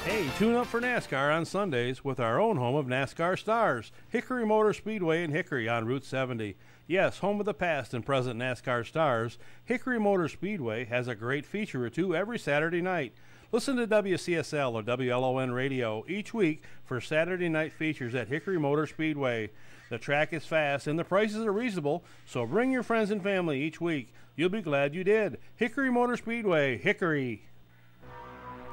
Speaker 12: Hey, tune up for NASCAR on Sundays with our own home of NASCAR stars, Hickory Motor Speedway in Hickory on Route 70. Yes, home of the past and present NASCAR stars, Hickory Motor Speedway has a great feature or 2 every Saturday night. Listen to WCSL or WLON Radio each week for Saturday night features at Hickory Motor Speedway. The track is fast and the prices are reasonable, so bring your friends and family each week. You'll be glad you did. Hickory Motor Speedway, Hickory.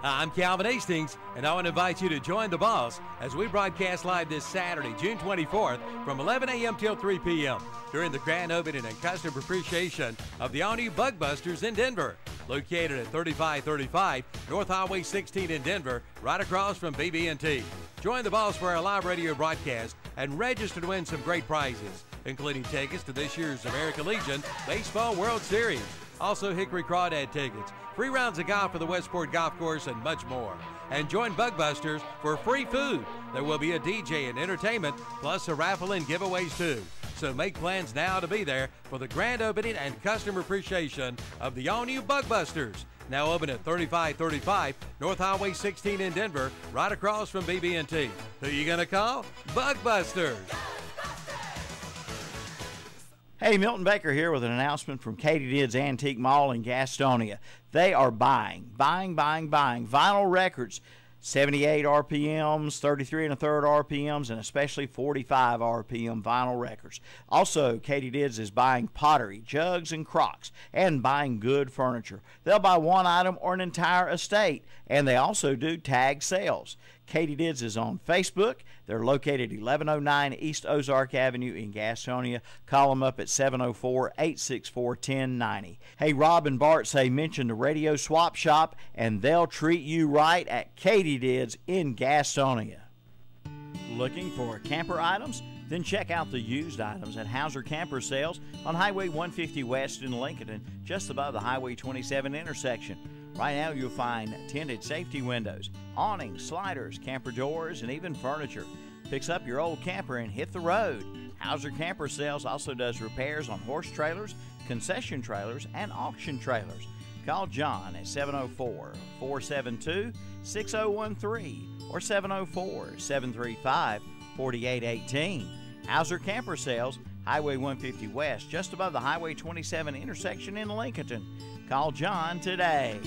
Speaker 6: I'm Calvin Hastings, and I want to invite you to join the boss as we broadcast live this Saturday, June 24th, from 11 a.m. till 3 p.m. during the grand opening and customer appreciation of the all-new Bug Busters in Denver, located at 3535 North Highway 16 in Denver, right across from BB&T. Join the boss for our live radio broadcast and register to win some great prizes, including tickets to this year's American Legion Baseball World Series. Also, Hickory Crawdad tickets, free rounds of golf for the Westport Golf Course, and much more. And join Bug Busters for free food. There will be a DJ and entertainment, plus a raffle and giveaways too. So make plans now to be there for the grand opening and customer appreciation of the all-new Bug Busters. Now open at 3535 North Highway 16 in Denver, right across from BB&T. Who you gonna call? Bug Busters.
Speaker 8: Hey, Milton Baker here with an announcement from Katy Did's Antique Mall in Gastonia. They are buying vinyl records, 78 RPMs, 33 1/3 RPMs, and especially 45 RPM vinyl records. Also, Katy Did's is buying pottery, jugs, and crocks, and buying good furniture. They'll buy one item or an entire estate, and they also do tag sales. Katy Did's is on Facebook. They're located 1109 East Ozark Avenue in Gastonia. Call them up at 704-864-1090. Hey, Rob and Bart say mention the Radio Swap Shop, and they'll treat you right at Katy Did's in Gastonia. Looking for camper items? Then check out the used items at Hauser Camper Sales on Highway 150 West in Lincoln, just above the Highway 27 intersection. Right now you'll find tinted safety windows, awnings, sliders, camper doors, and even furniture. Fix up your old camper and hit the road. Hauser Camper Sales also does repairs on horse trailers, concession trailers, and auction trailers. Call John at 704-472-6013 or 704-735-4818. Hauser Camper Sales, Highway 150 West, just above the Highway 27 intersection in Lincoln. Call John today.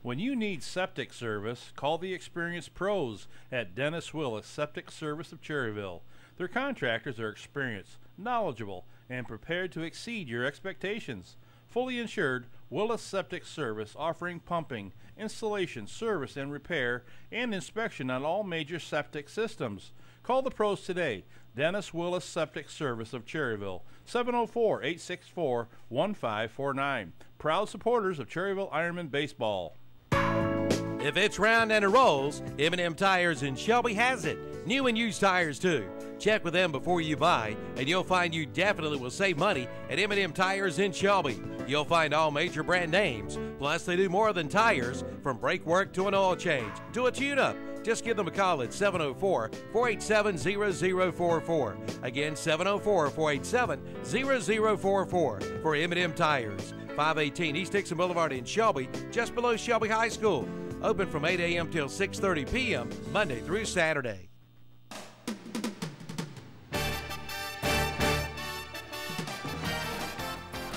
Speaker 12: When you need septic service, call the experienced pros at Dennis Willis Septic Service of Cherryville. Their contractors are experienced, knowledgeable, and prepared to exceed your expectations. Fully insured, Willis Septic Service offering pumping, installation, service and repair, and inspection on all major septic systems. Call the pros today. Dennis Willis Septic Service of Cherryville, 704-864-1549. Proud supporters of Cherryville Ironman Baseball.
Speaker 6: If it's round and it rolls, M&M Tires in Shelby has it. New and used tires too. Check with them before you buy, and you'll find you definitely will save money at M&M Tires in Shelby. You'll find all major brand names, plus they do more than tires, from brake work to an oil change to a tune-up. Just give them a call at 704-487-0044. Again, 704-487-0044 for M&M Tires. 518 East Dixon Boulevard in Shelby, just below Shelby High School. Open from 8 a.m. till 6:30 p.m., Monday through Saturday.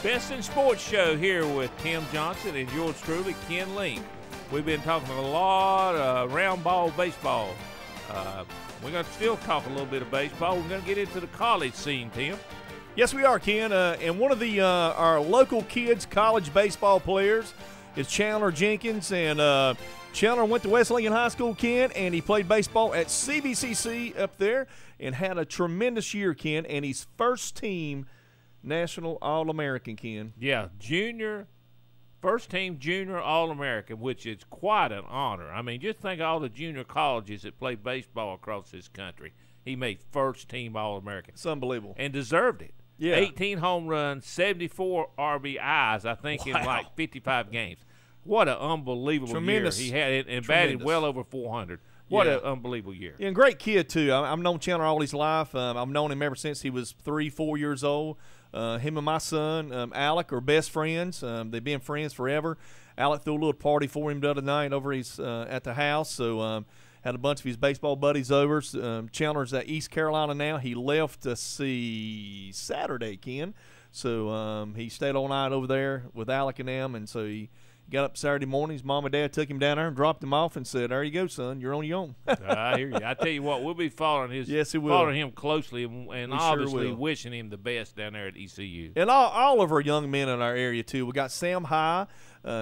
Speaker 2: Best in Sports Show here with Tim Johnson and yours truly, Ken Link. We've been talking a lot of round ball baseball. We're going to still talk a little bit of baseball. We're going to get into the college scene, Tim.
Speaker 1: Yes, we are, Ken. And one of the our local kids' college baseball players is Chandler Jenkins. And Chandler went to Wesleyan High School, Ken, and he played baseball at CBCC up there and had a tremendous year, Ken, and he's first team National All-American, Ken.
Speaker 2: Yeah, first team junior All-American, which is quite an honor. I mean, just think of all the junior colleges that play baseball across this country. He made first team All-American.
Speaker 1: It's unbelievable.
Speaker 2: And deserved it.
Speaker 1: Yeah.
Speaker 2: 18 home runs, 74 RBIs, I think, in like 55 games. What an unbelievable year he had, and batted well over 400. What an unbelievable year.
Speaker 1: Yeah, and great kid, too. I've known Chandler all his life. I've known him ever since he was 3-4 years old. Him and my son, Alec, are best friends. They've been friends forever. Alec threw a little party for him the other night over his at the house, so had a bunch of his baseball buddies over. Chandler's at East Carolina now. He left to see Saturday, Ken. So he stayed all night over there with Alec and them, and so he Got up Saturday morning. His mom and dad took him down there and dropped him off and said, "There you go, son. You're on your own."
Speaker 2: I hear you. I tell you what, we'll be following him closely, and obviously wishing him the best down there at ECU.
Speaker 1: And all of our young men in our area too. We got Sam High.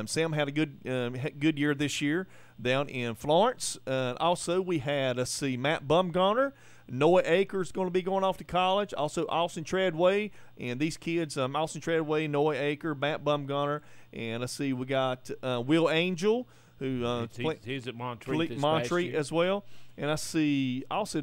Speaker 1: Sam had a good year this year down in Florence. Also, we had Matt Bumgarner. Noah Akers going to be going off to college. Also, Austin Treadway. And these kids, Austin Treadway, Noah Aker, Matt Bumgarner. And we got Will Angel, who
Speaker 2: he's at Montreat
Speaker 1: as well. And I see also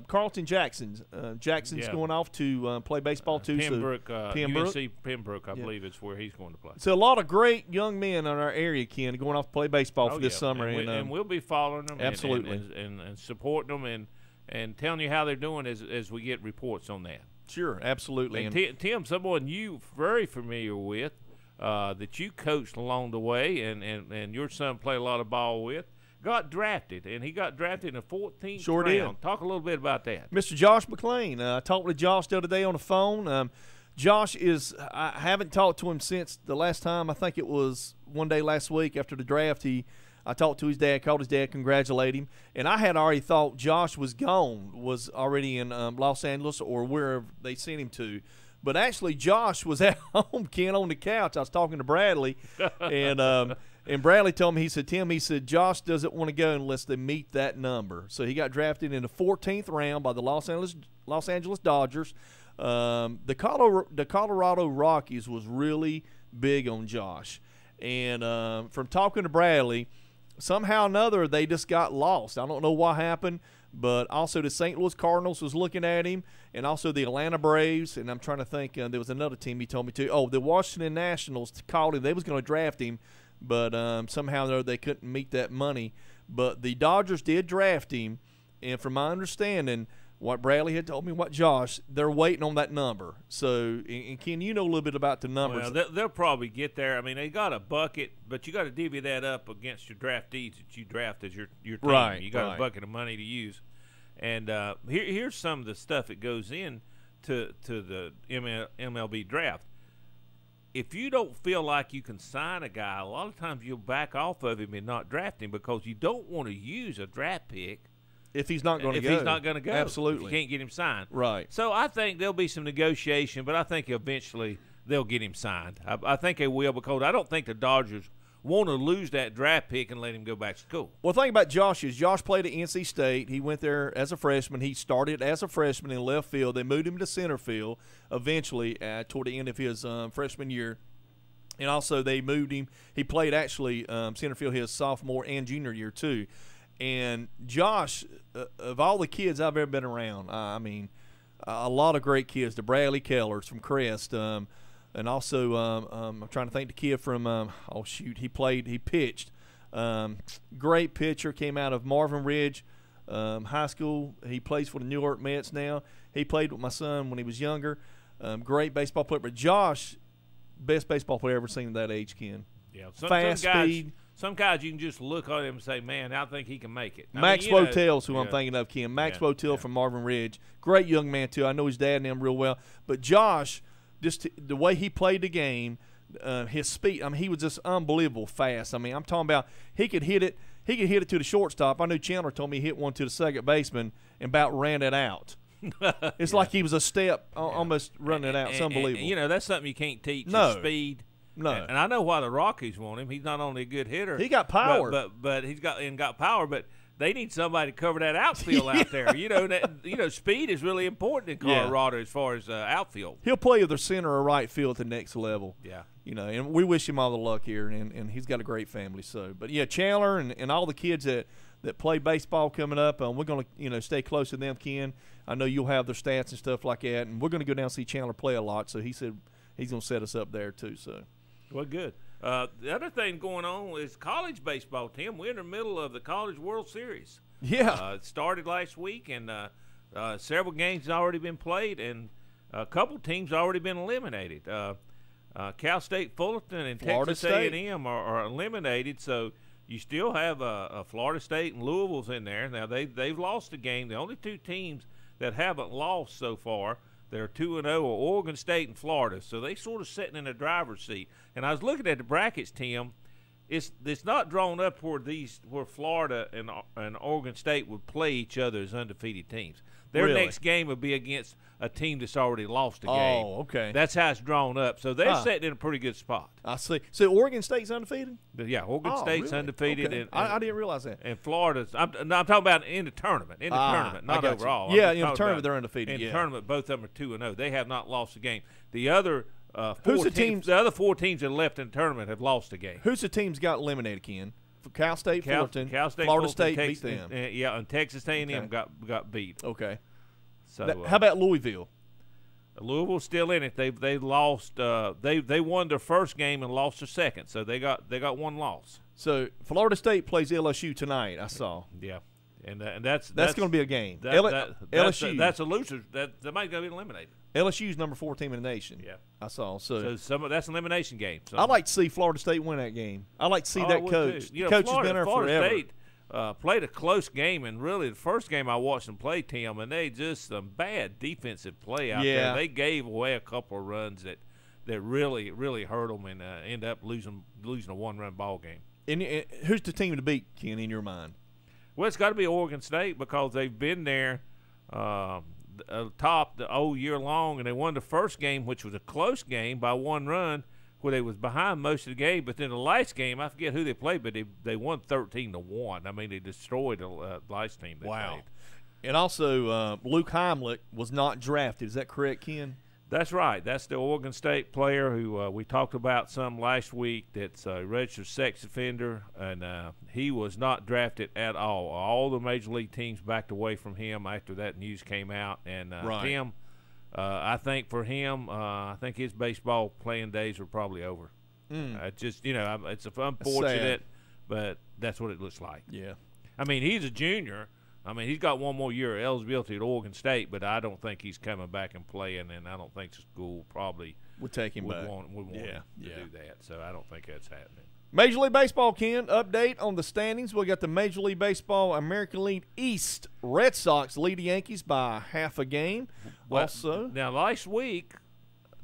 Speaker 1: Carlton Jackson's going off to play baseball too.
Speaker 2: Pembroke, UNC Pembroke, I believe is where he's going to play.
Speaker 1: So a lot of great young men in our area, Ken, going off to play baseball for this summer.
Speaker 2: And we'll be following them.
Speaker 1: Absolutely.
Speaker 2: And supporting them and telling you how they're doing as we get reports on that.
Speaker 1: Sure, absolutely.
Speaker 2: And Tim, someone you very familiar with, that you coached along the way and your son played a lot of ball with, got drafted, and he got drafted in the 14th
Speaker 1: round.
Speaker 2: Did. Talk a little bit about that.
Speaker 1: Mr. Josh McLean. I talked with Josh the other day on the phone. Josh I haven't talked to him since the last time. I think it was one day last week after the draft. I talked to his dad, called his dad, congratulate him. And I had already thought Josh was already in Los Angeles or wherever they sent him to. But actually, Josh was at home, Ken, on the couch. I was talking to Bradley, and Bradley told me, he said, Tim, Josh doesn't want to go unless they meet that number. So he got drafted in the 14th round by the Los Angeles Dodgers. The Colorado Rockies was really big on Josh. And from talking to Bradley, somehow or another, they just got lost. I don't know what happened, but also the St. Louis Cardinals was looking at him, and also the Atlanta Braves, and I'm trying to think, there was another team he told me to. Oh, the Washington Nationals called him. They was going to draft him, but somehow or another they couldn't meet that money. But the Dodgers did draft him, and from my understanding, what Bradley had told me, what Josh, they're waiting on that number. So, and Ken, you know a little bit about the numbers.
Speaker 2: Well, they'll probably get there. I mean, they got a bucket, but you got to divvy that up against your draftees that you draft as your team.
Speaker 1: Right,
Speaker 2: you got a bucket of money to use. And here's some of the stuff that goes in to the MLB draft. If you don't feel like you can sign a guy, a lot of times you'll back off of him and not draft him because you don't want to use a draft pick
Speaker 1: if he's not going to go.
Speaker 2: If he's not going to go.
Speaker 1: Absolutely.
Speaker 2: If you can't get him signed.
Speaker 1: Right.
Speaker 2: So I think there'll be some negotiation, but I think eventually they'll get him signed. I think they will, because I don't think the Dodgers want to lose that draft pick and let him go back to school.
Speaker 1: Well, the thing about Josh is Josh played at NC State. He went there as a freshman. He started as a freshman in left field. They moved him to center field eventually toward the end of his freshman year. And also they moved him. He played actually center field his sophomore and junior year too. And Josh, of all the kids I've ever been around, I mean, a lot of great kids. The Bradley Kellers from Crest, and also I'm trying to think the kid from he pitched. Great pitcher, came out of Marvin Ridge High School. He plays for the New York Mets now. He played with my son when he was younger. Great baseball player. But Josh, best baseball player ever seen at that age, Ken.
Speaker 2: Yeah,
Speaker 1: fast speed.
Speaker 2: Some guys you can just look at him and say, man, I think he can make it.
Speaker 1: Max Wotel's who I'm thinking of, Ken. Max Wotel from Marvin Ridge. Great young man, too. I know his dad and him real well. But Josh, just the way he played the game, his speed, I mean, he was just unbelievable fast. I mean, I'm talking about he could hit it to the shortstop. I knew Chandler told me he hit one to the second baseman and about ran it out. It's like he was a step almost running it out. It's unbelievable.
Speaker 2: And, that's something you can't teach, speed.
Speaker 1: No,
Speaker 2: and I know why the Rockies want him. He's not only a good hitter,
Speaker 1: he got power,
Speaker 2: but he's got power. But they need somebody to cover that outfield out there. Speed is really important in Colorado as far as outfield.
Speaker 1: He'll play either center or right field at the next level.
Speaker 2: Yeah,
Speaker 1: and we wish him all the luck here, and he's got a great family. So, but yeah, Chandler and all the kids that play baseball coming up, we're going to stay close to them, Ken. I know you'll have their stats and stuff like that, and we're going to go down and see Chandler play a lot. So he said he's going to set us up there too. So.
Speaker 2: Well, good. The other thing going on is college baseball, Tim. We're in the middle of the College World Series.
Speaker 1: Yeah.
Speaker 2: It started last week, and several games have already been played, and a couple teams have already been eliminated. Cal State Fullerton and
Speaker 1: Florida
Speaker 2: Texas A&M are eliminated, so you still have Florida State and Louisville's in there. Now, they've lost a game. The only two teams that haven't lost so far, they're 2-0, are Oregon State and Florida. So they sort of sitting in the driver's seat. And I was looking at the brackets, Tim, it's not drawn up where Florida and Oregon State would play each other as undefeated teams. Their next game would be against a team that's already lost a game.
Speaker 1: Oh, okay.
Speaker 2: That's how it's drawn up. So they're sitting in a pretty good spot.
Speaker 1: I see. So Oregon State's undefeated?
Speaker 2: Yeah, Oregon State's
Speaker 1: really?
Speaker 2: undefeated.
Speaker 1: Okay.
Speaker 2: And
Speaker 1: I didn't realize that.
Speaker 2: And Florida's. I'm talking about in the tournament. In the tournament, not overall.
Speaker 1: Yeah, in the tournament they're undefeated.
Speaker 2: In the tournament, both of them are 2-0. They have not lost a game. The other the other 4 teams that are left in the tournament have lost a game.
Speaker 1: Who's the teams got eliminated, Ken? Cal State, Fullerton,
Speaker 2: Cal State,
Speaker 1: Florida
Speaker 2: Fullerton,
Speaker 1: State
Speaker 2: Texas,
Speaker 1: beat them.
Speaker 2: And Texas A&M got beat.
Speaker 1: Okay.
Speaker 2: So
Speaker 1: how about Louisville?
Speaker 2: Louisville's still in it. They lost. They won their first game and lost their second. So they got one loss.
Speaker 1: So Florida State plays LSU tonight. I saw.
Speaker 2: Yeah, and that's
Speaker 1: going to be a game.
Speaker 2: LSU. That's a loser. Somebody's going to be eliminated.
Speaker 1: LSU's number 4 team in the nation.
Speaker 2: Yeah,
Speaker 1: I saw. So
Speaker 2: that's an elimination game.
Speaker 1: I like to see Florida State win that game. I like to see that coach.
Speaker 2: You know,
Speaker 1: coach has been there
Speaker 2: Florida
Speaker 1: forever.
Speaker 2: State played a close game, and really the first game I watched them play, Tim, and they just some bad defensive play out there. They gave away a couple of runs that really hurt them and end up losing a 1-run ball game.
Speaker 1: And who's the team to beat, Ken, in your mind?
Speaker 2: Well, it's got to be Oregon State because they've been there top the whole year long, and they won the first game, which was a close game by 1 run, where they was behind most of the game. But then the last game, I forget who they played, but they won 13-1. I mean, they destroyed the last team they played.
Speaker 1: And also, Luke Heimlich was not drafted. Is that correct, Ken?
Speaker 2: That's right. That's the Oregon State player who we talked about some last week. That's a registered sex offender, and he was not drafted at all. All the major league teams backed away from him after that news came out. And Tim, I think for him, I think his baseball playing days are probably over. Just it's unfortunate, but that's what it looks like.
Speaker 1: Yeah.
Speaker 2: I mean, he's a junior. I mean, he's got 1 more year of eligibility at Oregon State, but I don't think he's coming back and playing, and I don't think the school probably
Speaker 1: would take him back.
Speaker 2: Want him to do that. So I don't think that's happening.
Speaker 1: Major League Baseball, Ken, update on the standings. We got the Major League Baseball American League East. Red Sox lead the Yankees by half a game. Also,
Speaker 2: now last week,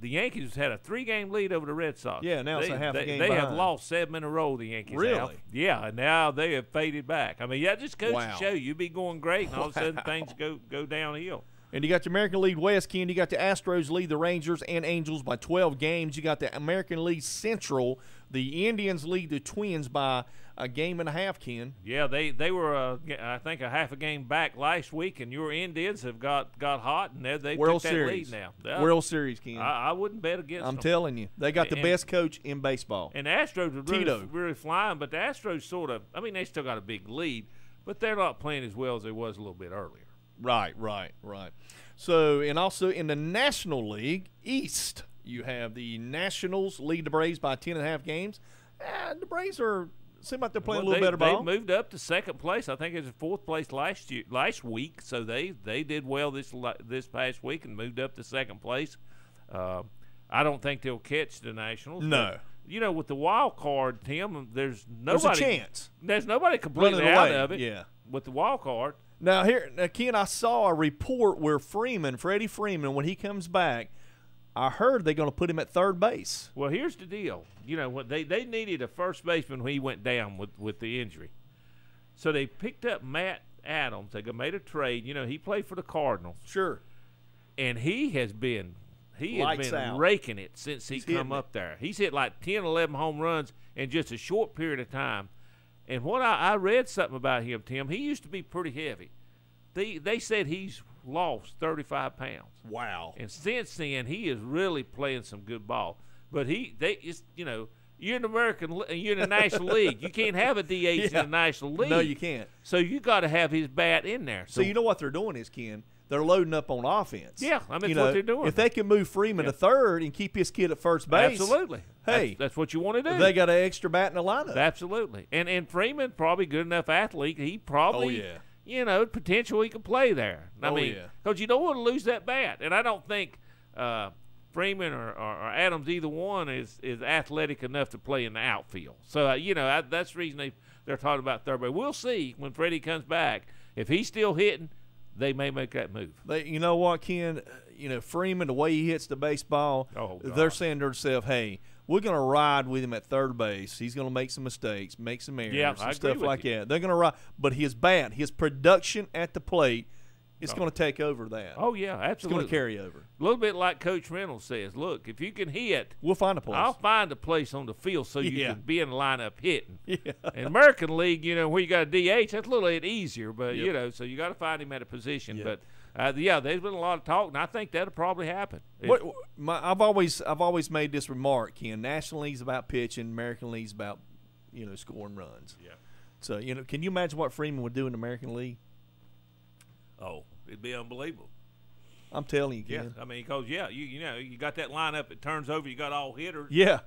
Speaker 2: the Yankees had a 3-game lead over the Red Sox.
Speaker 1: Yeah, now it's a half a game
Speaker 2: They
Speaker 1: behind.
Speaker 2: have lost 7 in a row, the Yankees
Speaker 1: Really?
Speaker 2: have. Yeah, and now they have faded back. I mean, that just goes to show you be going great, and all of a sudden things go downhill.
Speaker 1: And you got the American League West, Ken. You got the Astros lead the Rangers and Angels by 12 games. You got the American League Central. The Indians lead the Twins by a game and a half, Ken.
Speaker 2: Yeah, they were, I think, a half a game back last week, and your Indians have got hot, and they
Speaker 1: World
Speaker 2: took that
Speaker 1: Series.
Speaker 2: lead now.
Speaker 1: World Series, Ken.
Speaker 2: I wouldn't bet against them.
Speaker 1: I'm telling you. They got the best coach in baseball.
Speaker 2: And the Astros are really flying, but the Astros sort of, I mean, they still got a big lead, but they're not playing as well as they was a little bit earlier.
Speaker 1: Right. So, and also in the National League East, you have the Nationals lead the Braves by 10.5 games. The Braves seem like they're playing a little better ball.
Speaker 2: They moved up to second place. I think it was 4th place last week, so they did well this past week and moved up to second place. I don't think they'll catch the Nationals.
Speaker 1: No.
Speaker 2: You know, with the wild card, Tim, there's nobody.
Speaker 1: There's a chance.
Speaker 2: There's nobody completely out of it.
Speaker 1: Yeah.
Speaker 2: With the wild card.
Speaker 1: Now, Ken, I saw a report where Freddie Freeman, when he comes back, I heard they're going to put him at third base.
Speaker 2: Well, here's the deal. You know, they needed a first baseman when he went down with the injury. So they picked up Matt Adams. They made a trade. You know, he played for the Cardinals.
Speaker 1: Sure.
Speaker 2: And he has been
Speaker 1: out.
Speaker 2: raking it since he come up there. He's hit like 10, 11 home runs in just a short period of time. And what I read something about him, Tim, he used to be pretty heavy. They said he's lost 35 pounds.
Speaker 1: Wow.
Speaker 2: And since then, he is really playing some good ball. But you're in the National League. You can't have a DH in the National League.
Speaker 1: No, you can't.
Speaker 2: So you got to have his bat in there.
Speaker 1: So you know what they're doing is, Ken, they're loading up on offense.
Speaker 2: Yeah, I mean, that's what they're doing.
Speaker 1: If they can move Freeman to third and keep his kid at first base.
Speaker 2: Absolutely.
Speaker 1: Hey.
Speaker 2: That's what you want to do.
Speaker 1: They got an extra bat in the lineup.
Speaker 2: Absolutely. And Freeman, probably good enough athlete. He probably, potential he could play there. I mean, because you don't want to lose that bat. And I don't think Freeman or Adams, either one, is athletic enough to play in the outfield. So, that's the reason they're talking about third base. We'll see when Freddie comes back. If he's still hitting, they may make that move.
Speaker 1: You know what, Ken? Freeman, the way he hits the baseball, they're saying to themselves, hey, we're going to ride with him at third base. He's going to make some mistakes, make some errors, and stuff like that. They're going to ride. But his bat, his production at the plate, it's going to take over that.
Speaker 2: Oh, yeah, absolutely.
Speaker 1: It's going to carry over.
Speaker 2: A little bit like Coach Reynolds says, look, if you can hit,
Speaker 1: we'll find a place.
Speaker 2: I'll find a place on the field so you can be in the lineup hitting.
Speaker 1: Yeah.
Speaker 2: In American League, where you got a DH, that's a little bit easier, but, so you got to find him at a position.
Speaker 1: Yep.
Speaker 2: But, there's been a lot of talk, and I think that'll probably happen.
Speaker 1: I've always made this remark, Ken. National League's about pitching. American League's about, scoring runs.
Speaker 2: Yeah.
Speaker 1: So, can you imagine what Freeman would do in the American League?
Speaker 2: Oh, it'd be unbelievable.
Speaker 1: I'm telling you, Ken.
Speaker 2: Yeah, I mean, because you got that lineup. It turns over. You got all hitters.
Speaker 1: Yeah.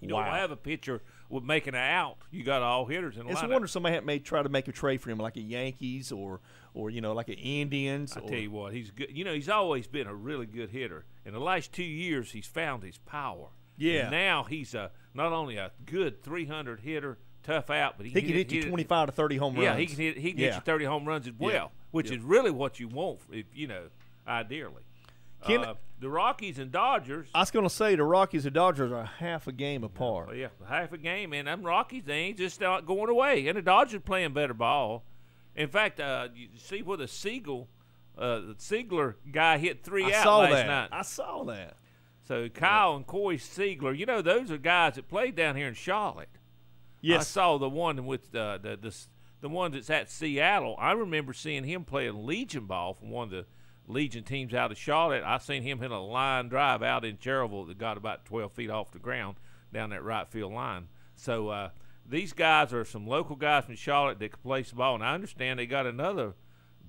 Speaker 2: You don't have a pitcher with making an out. You got all hitters in the lineup.
Speaker 1: It's a wonder somebody may try to make a trade for him, like a Yankees or like an Indians.
Speaker 2: I tell you what, he's good. He's always been a really good hitter. In the last 2 years, he's found his power.
Speaker 1: Yeah.
Speaker 2: And now he's not only a good 300 hitter, tough out, but
Speaker 1: he can hit you 25 to 30 home runs.
Speaker 2: Yeah, he can hit you 30 home runs as well, which is really what you want, ideally. The Rockies and Dodgers.
Speaker 1: I was going to say the Rockies and Dodgers are half a game apart.
Speaker 2: Yeah, half a game, and them Rockies, they ain't just not going away. And the Dodgers playing better ball. In fact, you see where the Siegler guy hit 3 out last night.
Speaker 1: I saw that.
Speaker 2: So Kyle and Corey Siegler, those are guys that played down here in Charlotte.
Speaker 1: Yes.
Speaker 2: I saw the one with the one that's at Seattle. I remember seeing him playing Legion ball from one of the Legion teams out of Charlotte. I seen him hit a line drive out in Cherryville that got about 12 feet off the ground down that right field line. So these guys are some local guys from Charlotte that can play some ball, and I understand they got another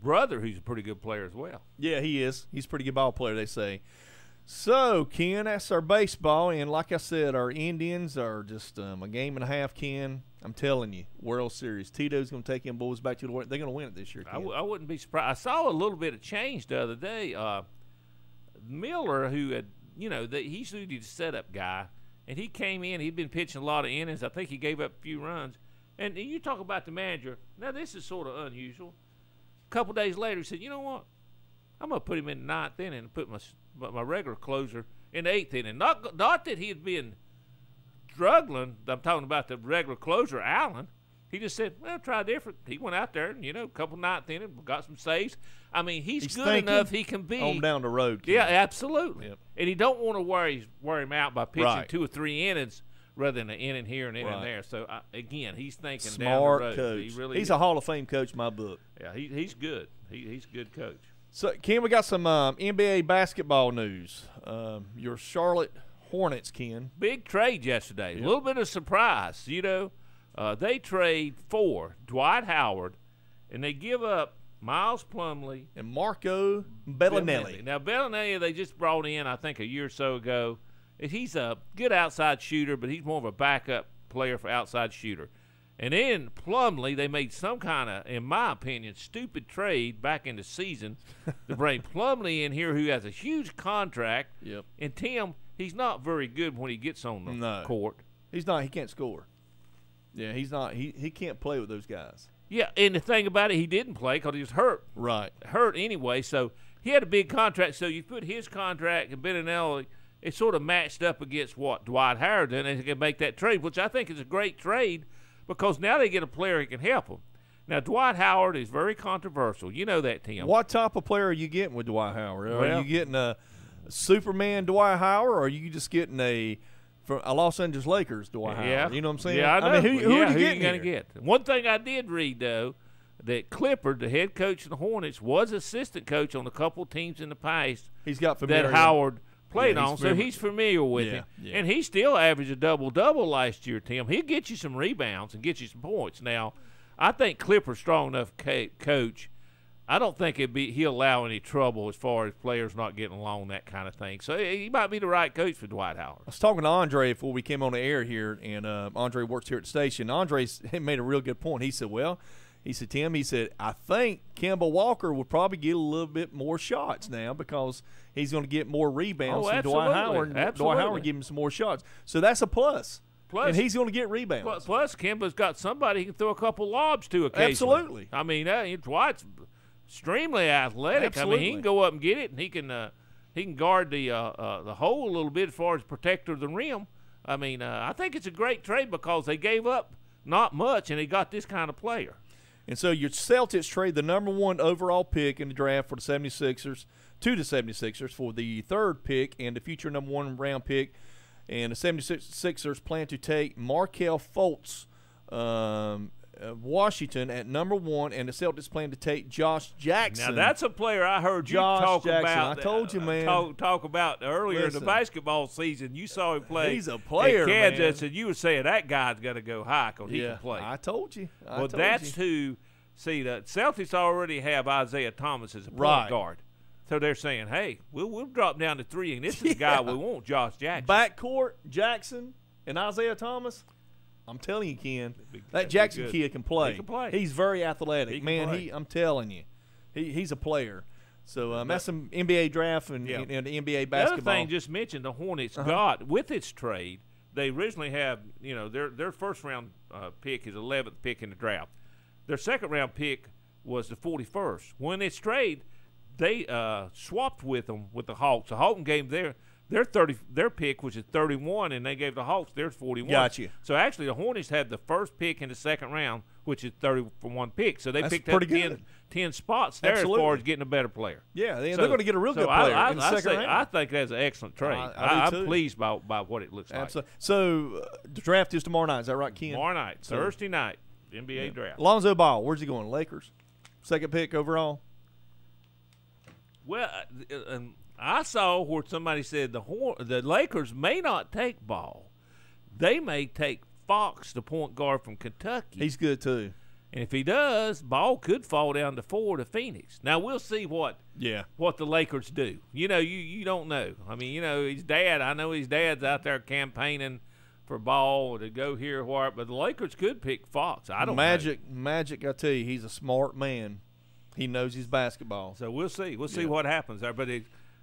Speaker 2: brother who's a pretty good player as well.
Speaker 1: Yeah, he is. He's a pretty good ball player, they say. So, Ken, that's our baseball, and like I said, our Indians are just a game and a half, Ken. I'm telling you, World Series. Tito's going to take them boys back to the World. They're going to win it this year, Ken.
Speaker 2: I wouldn't be surprised. I saw a little bit of change the other day. Miller, who had, he's usually the setup guy, and he came in. He'd been pitching a lot of innings. I think he gave up a few runs. And you talk about the manager. Now, this is sort of unusual. A couple days later, he said, you know what? I'm going to put him in the ninth inning and put my regular closer in the eighth inning. Not that he had been struggling. I'm talking about the regular closer, Allen. He just said, well, try different. He went out there and, a couple ninth innings, got some saves. I mean, he's good enough he can be.
Speaker 1: On down the road, Ken.
Speaker 2: Yeah, absolutely. Yep. And he don't want to wear him out by pitching 2 or 3 innings rather than an inning here and inning there. So, again, he's thinking
Speaker 1: smart
Speaker 2: down the road.
Speaker 1: Coach. He's a Hall of Fame coach in my book.
Speaker 2: Yeah, he's good. He's a good coach.
Speaker 1: So, Ken, we got some NBA basketball news. Your Charlotte Hornets, Ken.
Speaker 2: Big trade yesterday. Yep. A little bit of surprise. They trade for Dwight Howard, and they give up Miles Plumlee
Speaker 1: and Marco Bellinelli.
Speaker 2: Now, Bellinelli they just brought in, I think, a year or so ago. He's a good outside shooter, but he's more of a backup player for outside shooter. And then Plumlee, they made some kind of, in my opinion, stupid trade back in the season to bring Plumlee in here, who has a huge contract.
Speaker 1: Yep.
Speaker 2: And Tim, he's not very good when he gets on the court.
Speaker 1: He's not. He can't score. Yeah, he's not. He can't play with those guys.
Speaker 2: Yeah, and the thing about it, he didn't play because he was hurt.
Speaker 1: Right.
Speaker 2: Hurt anyway, so he had a big contract. So you put his contract and Bellinelli, it sort of matched up against what Dwight Howard did, and they can make that trade, which I think is a great trade. Because now they get a player who can help them. Now, Dwight Howard is very controversial. You know that, Tim.
Speaker 1: What type of player are you getting with Dwight Howard? Are you getting a Superman Dwight Howard, or are you just getting a Los Angeles Lakers Dwight Howard? You know what I'm saying?
Speaker 2: Yeah, I know.
Speaker 1: I mean, who are you
Speaker 2: going to get? One thing I did read, though, that Clifford, the head coach of the Hornets, was assistant coach on a couple teams in the past.
Speaker 1: He's got familiarity.
Speaker 2: That Howard played on, so he's familiar with him.
Speaker 1: Yeah.
Speaker 2: And he still averaged a double-double last year, Tim. He'll get you some rebounds and get you some points. Now, I think Clifford's strong enough coach. I don't think he'll allow any trouble as far as players not getting along, that kind of thing. So he might be the right coach for Dwight Howard.
Speaker 1: I was talking to Andre before we came on the air here, and Andre works here at the station. Andre made a real good point. He said, Tim, I think Kemba Walker will probably get a little bit more shots now because he's going to get more rebounds from Dwight Howard. And Dwight Howard give him some more shots. So that's a plus. And he's going to get rebounds.
Speaker 2: Plus, Kemba's got somebody he can throw a couple lobs to occasionally.
Speaker 1: Absolutely.
Speaker 2: I mean, Dwight's extremely athletic.
Speaker 1: Absolutely.
Speaker 2: I mean, he can go up and get it, and he can guard the hole a little bit as far as protector of the rim. I mean, I think it's a great trade because they gave up not much and they got this kind of player.
Speaker 1: And so your Celtics trade the #1 overall pick in the draft for the 76ers to the 76ers for the 3rd pick and the future #1 round pick. And the 76ers plan to take Markelle Fultz, Washington at #1, and the Celtics plan to take Josh Jackson.
Speaker 2: Now that's a player I heard you
Speaker 1: Josh
Speaker 2: talk
Speaker 1: Jackson.
Speaker 2: about.
Speaker 1: I told you, man.
Speaker 2: Talk about earlier in the basketball season. You saw him play.
Speaker 1: He's a player,
Speaker 2: at Kansas,
Speaker 1: man.
Speaker 2: And you would say that guy's got to go high because he can play.
Speaker 1: I told you.
Speaker 2: Well, that's who. See, the Celtics already have Isaiah Thomas as a point guard. So they're saying, hey, we'll drop down to 3, and this is the guy we want, Josh Jackson.
Speaker 1: Backcourt, Jackson and Isaiah Thomas. I'm telling you, Ken, that Jackson kid can play.
Speaker 2: He can play.
Speaker 1: He's very athletic.
Speaker 2: He can
Speaker 1: Man,
Speaker 2: play.
Speaker 1: I'm telling you. He's a player. So that's some NBA draft and the NBA basketball.
Speaker 2: The other thing just mentioned, the Hornets got, with its trade, they originally have, their first-round pick is 11th pick in the draft. Their second-round pick was the 41st. When it's trade, they swapped with them with the Hawks. The Hawks gave their pick, which is 31, and they gave the Hawks their 41.
Speaker 1: Gotcha.
Speaker 2: So actually, the Hornets had the first pick in the second round, which is 31 pick. So they
Speaker 1: That's
Speaker 2: picked up
Speaker 1: pretty
Speaker 2: 10 spots there
Speaker 1: Absolutely.
Speaker 2: as far as getting a better player.
Speaker 1: Yeah, they're going to get a real good player in the second round.
Speaker 2: I think that's an excellent trade. I'm pleased by what it looks like.
Speaker 1: So the draft is tomorrow night. Is that right, Ken?
Speaker 2: Tomorrow night, Thursday night, NBA draft.
Speaker 1: Lonzo Ball, where's he going? Lakers? Second pick overall?
Speaker 2: Well, I saw where somebody said the Lakers may not take Ball. They may take Fox, the point guard from Kentucky.
Speaker 1: He's good, too.
Speaker 2: And if he does, Ball could fall down to 4 to Phoenix. Now, we'll see what the Lakers do. You don't know. I mean, his dad, I know his dad's out there campaigning for Ball to go here or what, but the Lakers could pick Fox. I don't know.
Speaker 1: Magic, I tell you, he's a smart man. He knows his basketball.
Speaker 2: So we'll see. We'll see what happens there. But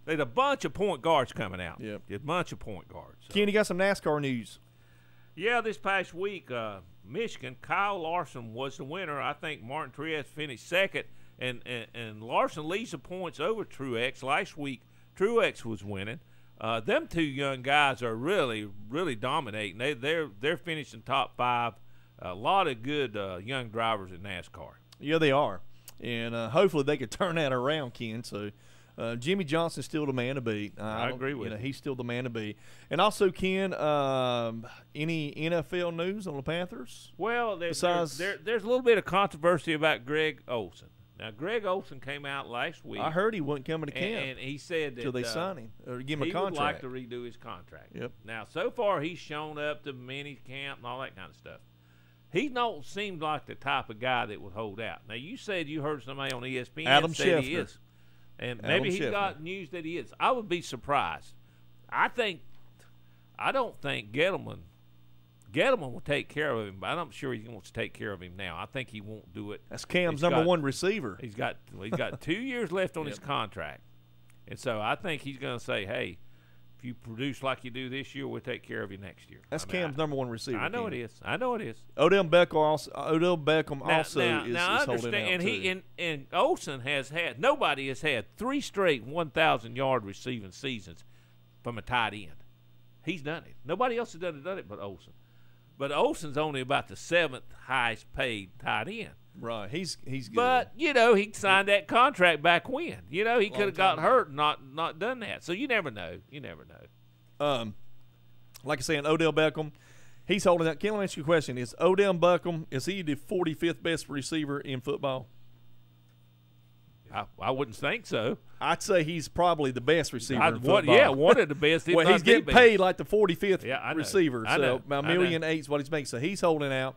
Speaker 2: there's a bunch of point guards coming out.
Speaker 1: Yep.
Speaker 2: A bunch of point guards. So.
Speaker 1: Ken, you got some NASCAR news.
Speaker 2: Yeah, this past week, Michigan, Kyle Larson was the winner. I think Martin Truex finished second, and Larson leads the points over Truex. Last week, Truex was winning. Them two young guys are really, really dominating. They're finishing top 5. A lot of good young drivers in NASCAR.
Speaker 1: Yeah, they are. And hopefully they could turn that around, Ken. So Jimmy Johnson's still the man to beat.
Speaker 2: I agree with you.
Speaker 1: He's still the man to beat. And also, Ken, any NFL news on the Panthers?
Speaker 2: Well, there's a little bit of controversy about Greg Olson. Now, Greg Olson came out last week.
Speaker 1: I heard he wasn't coming to camp.
Speaker 2: And he said that
Speaker 1: until they sign him or give him a contract.
Speaker 2: He would like to redo his contract.
Speaker 1: Yep.
Speaker 2: Now, so far, he's shown up to mini camp and all that kind of stuff. He don't seem like the type of guy that would hold out. Now, you said you heard somebody on ESPN
Speaker 1: Adam
Speaker 2: say he
Speaker 1: Schefter.
Speaker 2: is. And maybe he
Speaker 1: Schefter.
Speaker 2: got news that he is. I would be surprised. I don't think Gettleman will take care of him, but I'm sure he wants to take care of him now. I think he won't do it.
Speaker 1: That's Cam's number 1 receiver.
Speaker 2: He's got 2 years left on his contract. And so I think he's going to say, hey, if you produce like you do this year, we'll take care of you next year.
Speaker 1: That's Cam's number 1 receiver.
Speaker 2: I know it is. I know it is.
Speaker 1: Odell Beckham also is
Speaker 2: I
Speaker 1: holding out
Speaker 2: and
Speaker 1: too.
Speaker 2: And Olsen nobody has had 3 straight 1,000-yard receiving seasons from a tight end. He's done it. Nobody else has done it but Olsen. But Olsen's only about the 7th highest paid tight end.
Speaker 1: Right, he's good.
Speaker 2: But he signed that contract back when. He could have got hurt and not done that. So you never know.
Speaker 1: Like I said, Odell Beckham, he's holding out. Can I ask you a question? Is Odell Beckham he the 45th best receiver in football?
Speaker 2: I wouldn't think so.
Speaker 1: I'd say he's probably the best receiver in football.
Speaker 2: Yeah, one of the best.
Speaker 1: Well, he's getting paid like the 45th receiver.
Speaker 2: I know.
Speaker 1: So $1.8 million is what he's making. So he's holding out.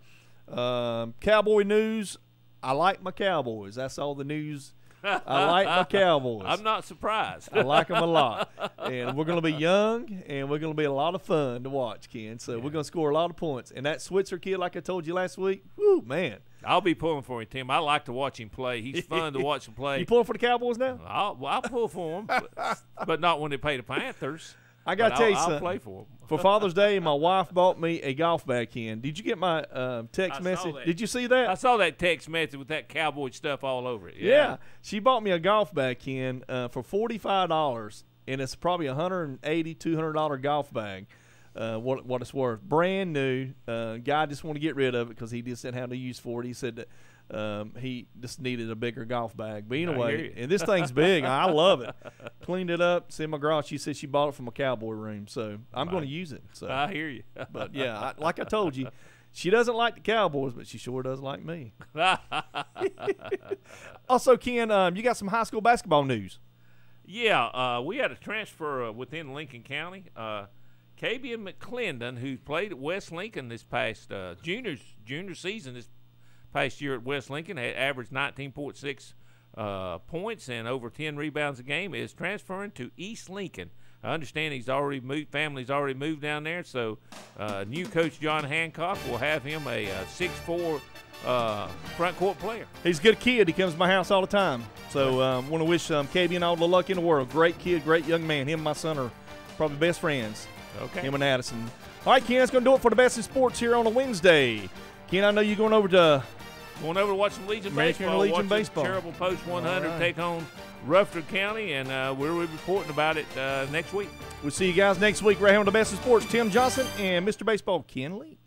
Speaker 1: Cowboy news. I like my Cowboys. That's all the news. I like my Cowboys.
Speaker 2: I'm not surprised.
Speaker 1: I like them a lot. And we're going to be young, and we're going to be a lot of fun to watch, Ken. So we're going to score a lot of points. And that Switzer kid, like I told you last week, whoo, man.
Speaker 2: I'll be pulling for him, Tim. I like to watch him play. He's fun to watch him play.
Speaker 1: You pulling for the Cowboys now?
Speaker 2: I'll pull for him, but not when they pay the Panthers.
Speaker 1: I got to tell you
Speaker 2: I'll
Speaker 1: something.
Speaker 2: play for him.
Speaker 1: For Father's Day, my wife bought me a golf bag, Ken. Did you get my text message? Did you see that?
Speaker 2: I saw that text message with that cowboy stuff all over it.
Speaker 1: Yeah. She bought me a golf bag, Ken, for $45. and it's probably $180, $200 golf bag. What it's worth, brand new. Guy just wanted to get rid of it because he just didn't have no use for it. He said that he just needed a bigger golf bag. But anyway, and this thing's big. I love it. Cleaned it up. It's in my garage. She said she bought it from a cowboy room, so I'm going to use it. So
Speaker 2: I hear you.
Speaker 1: But yeah, like I told you, she doesn't like the Cowboys, but she sure does like me. Also, Ken, you got some high school basketball news.
Speaker 2: Yeah, we had a transfer within Lincoln County. Kabian McClendon, who played at West Lincoln this past junior season this past year at West Lincoln, had averaged 19.6 points and over 10 rebounds a game, is transferring to East Lincoln. I understand he's already moved. Family's already moved down there, so new coach John Hancock will have him a 6'4" front court player.
Speaker 1: He's a good kid. He comes to my house all the time. So want to wish Kabian all the luck in the world. Great kid, great young man. Him and my son are probably best friends.
Speaker 2: Okay.
Speaker 1: Him and Addison. All right, Ken, that's going to do it for the Best in Sports here on a Wednesday. Ken, I know you're going over to
Speaker 2: watch some Legion
Speaker 1: American
Speaker 2: baseball.
Speaker 1: Legion baseball.
Speaker 2: Terrible Post 100 take on Rutherford County, and we'll be reporting about it next week.
Speaker 1: We'll see you guys next week right here on the Best in Sports. Tim Johnson and Mr. Baseball, Ken Lee.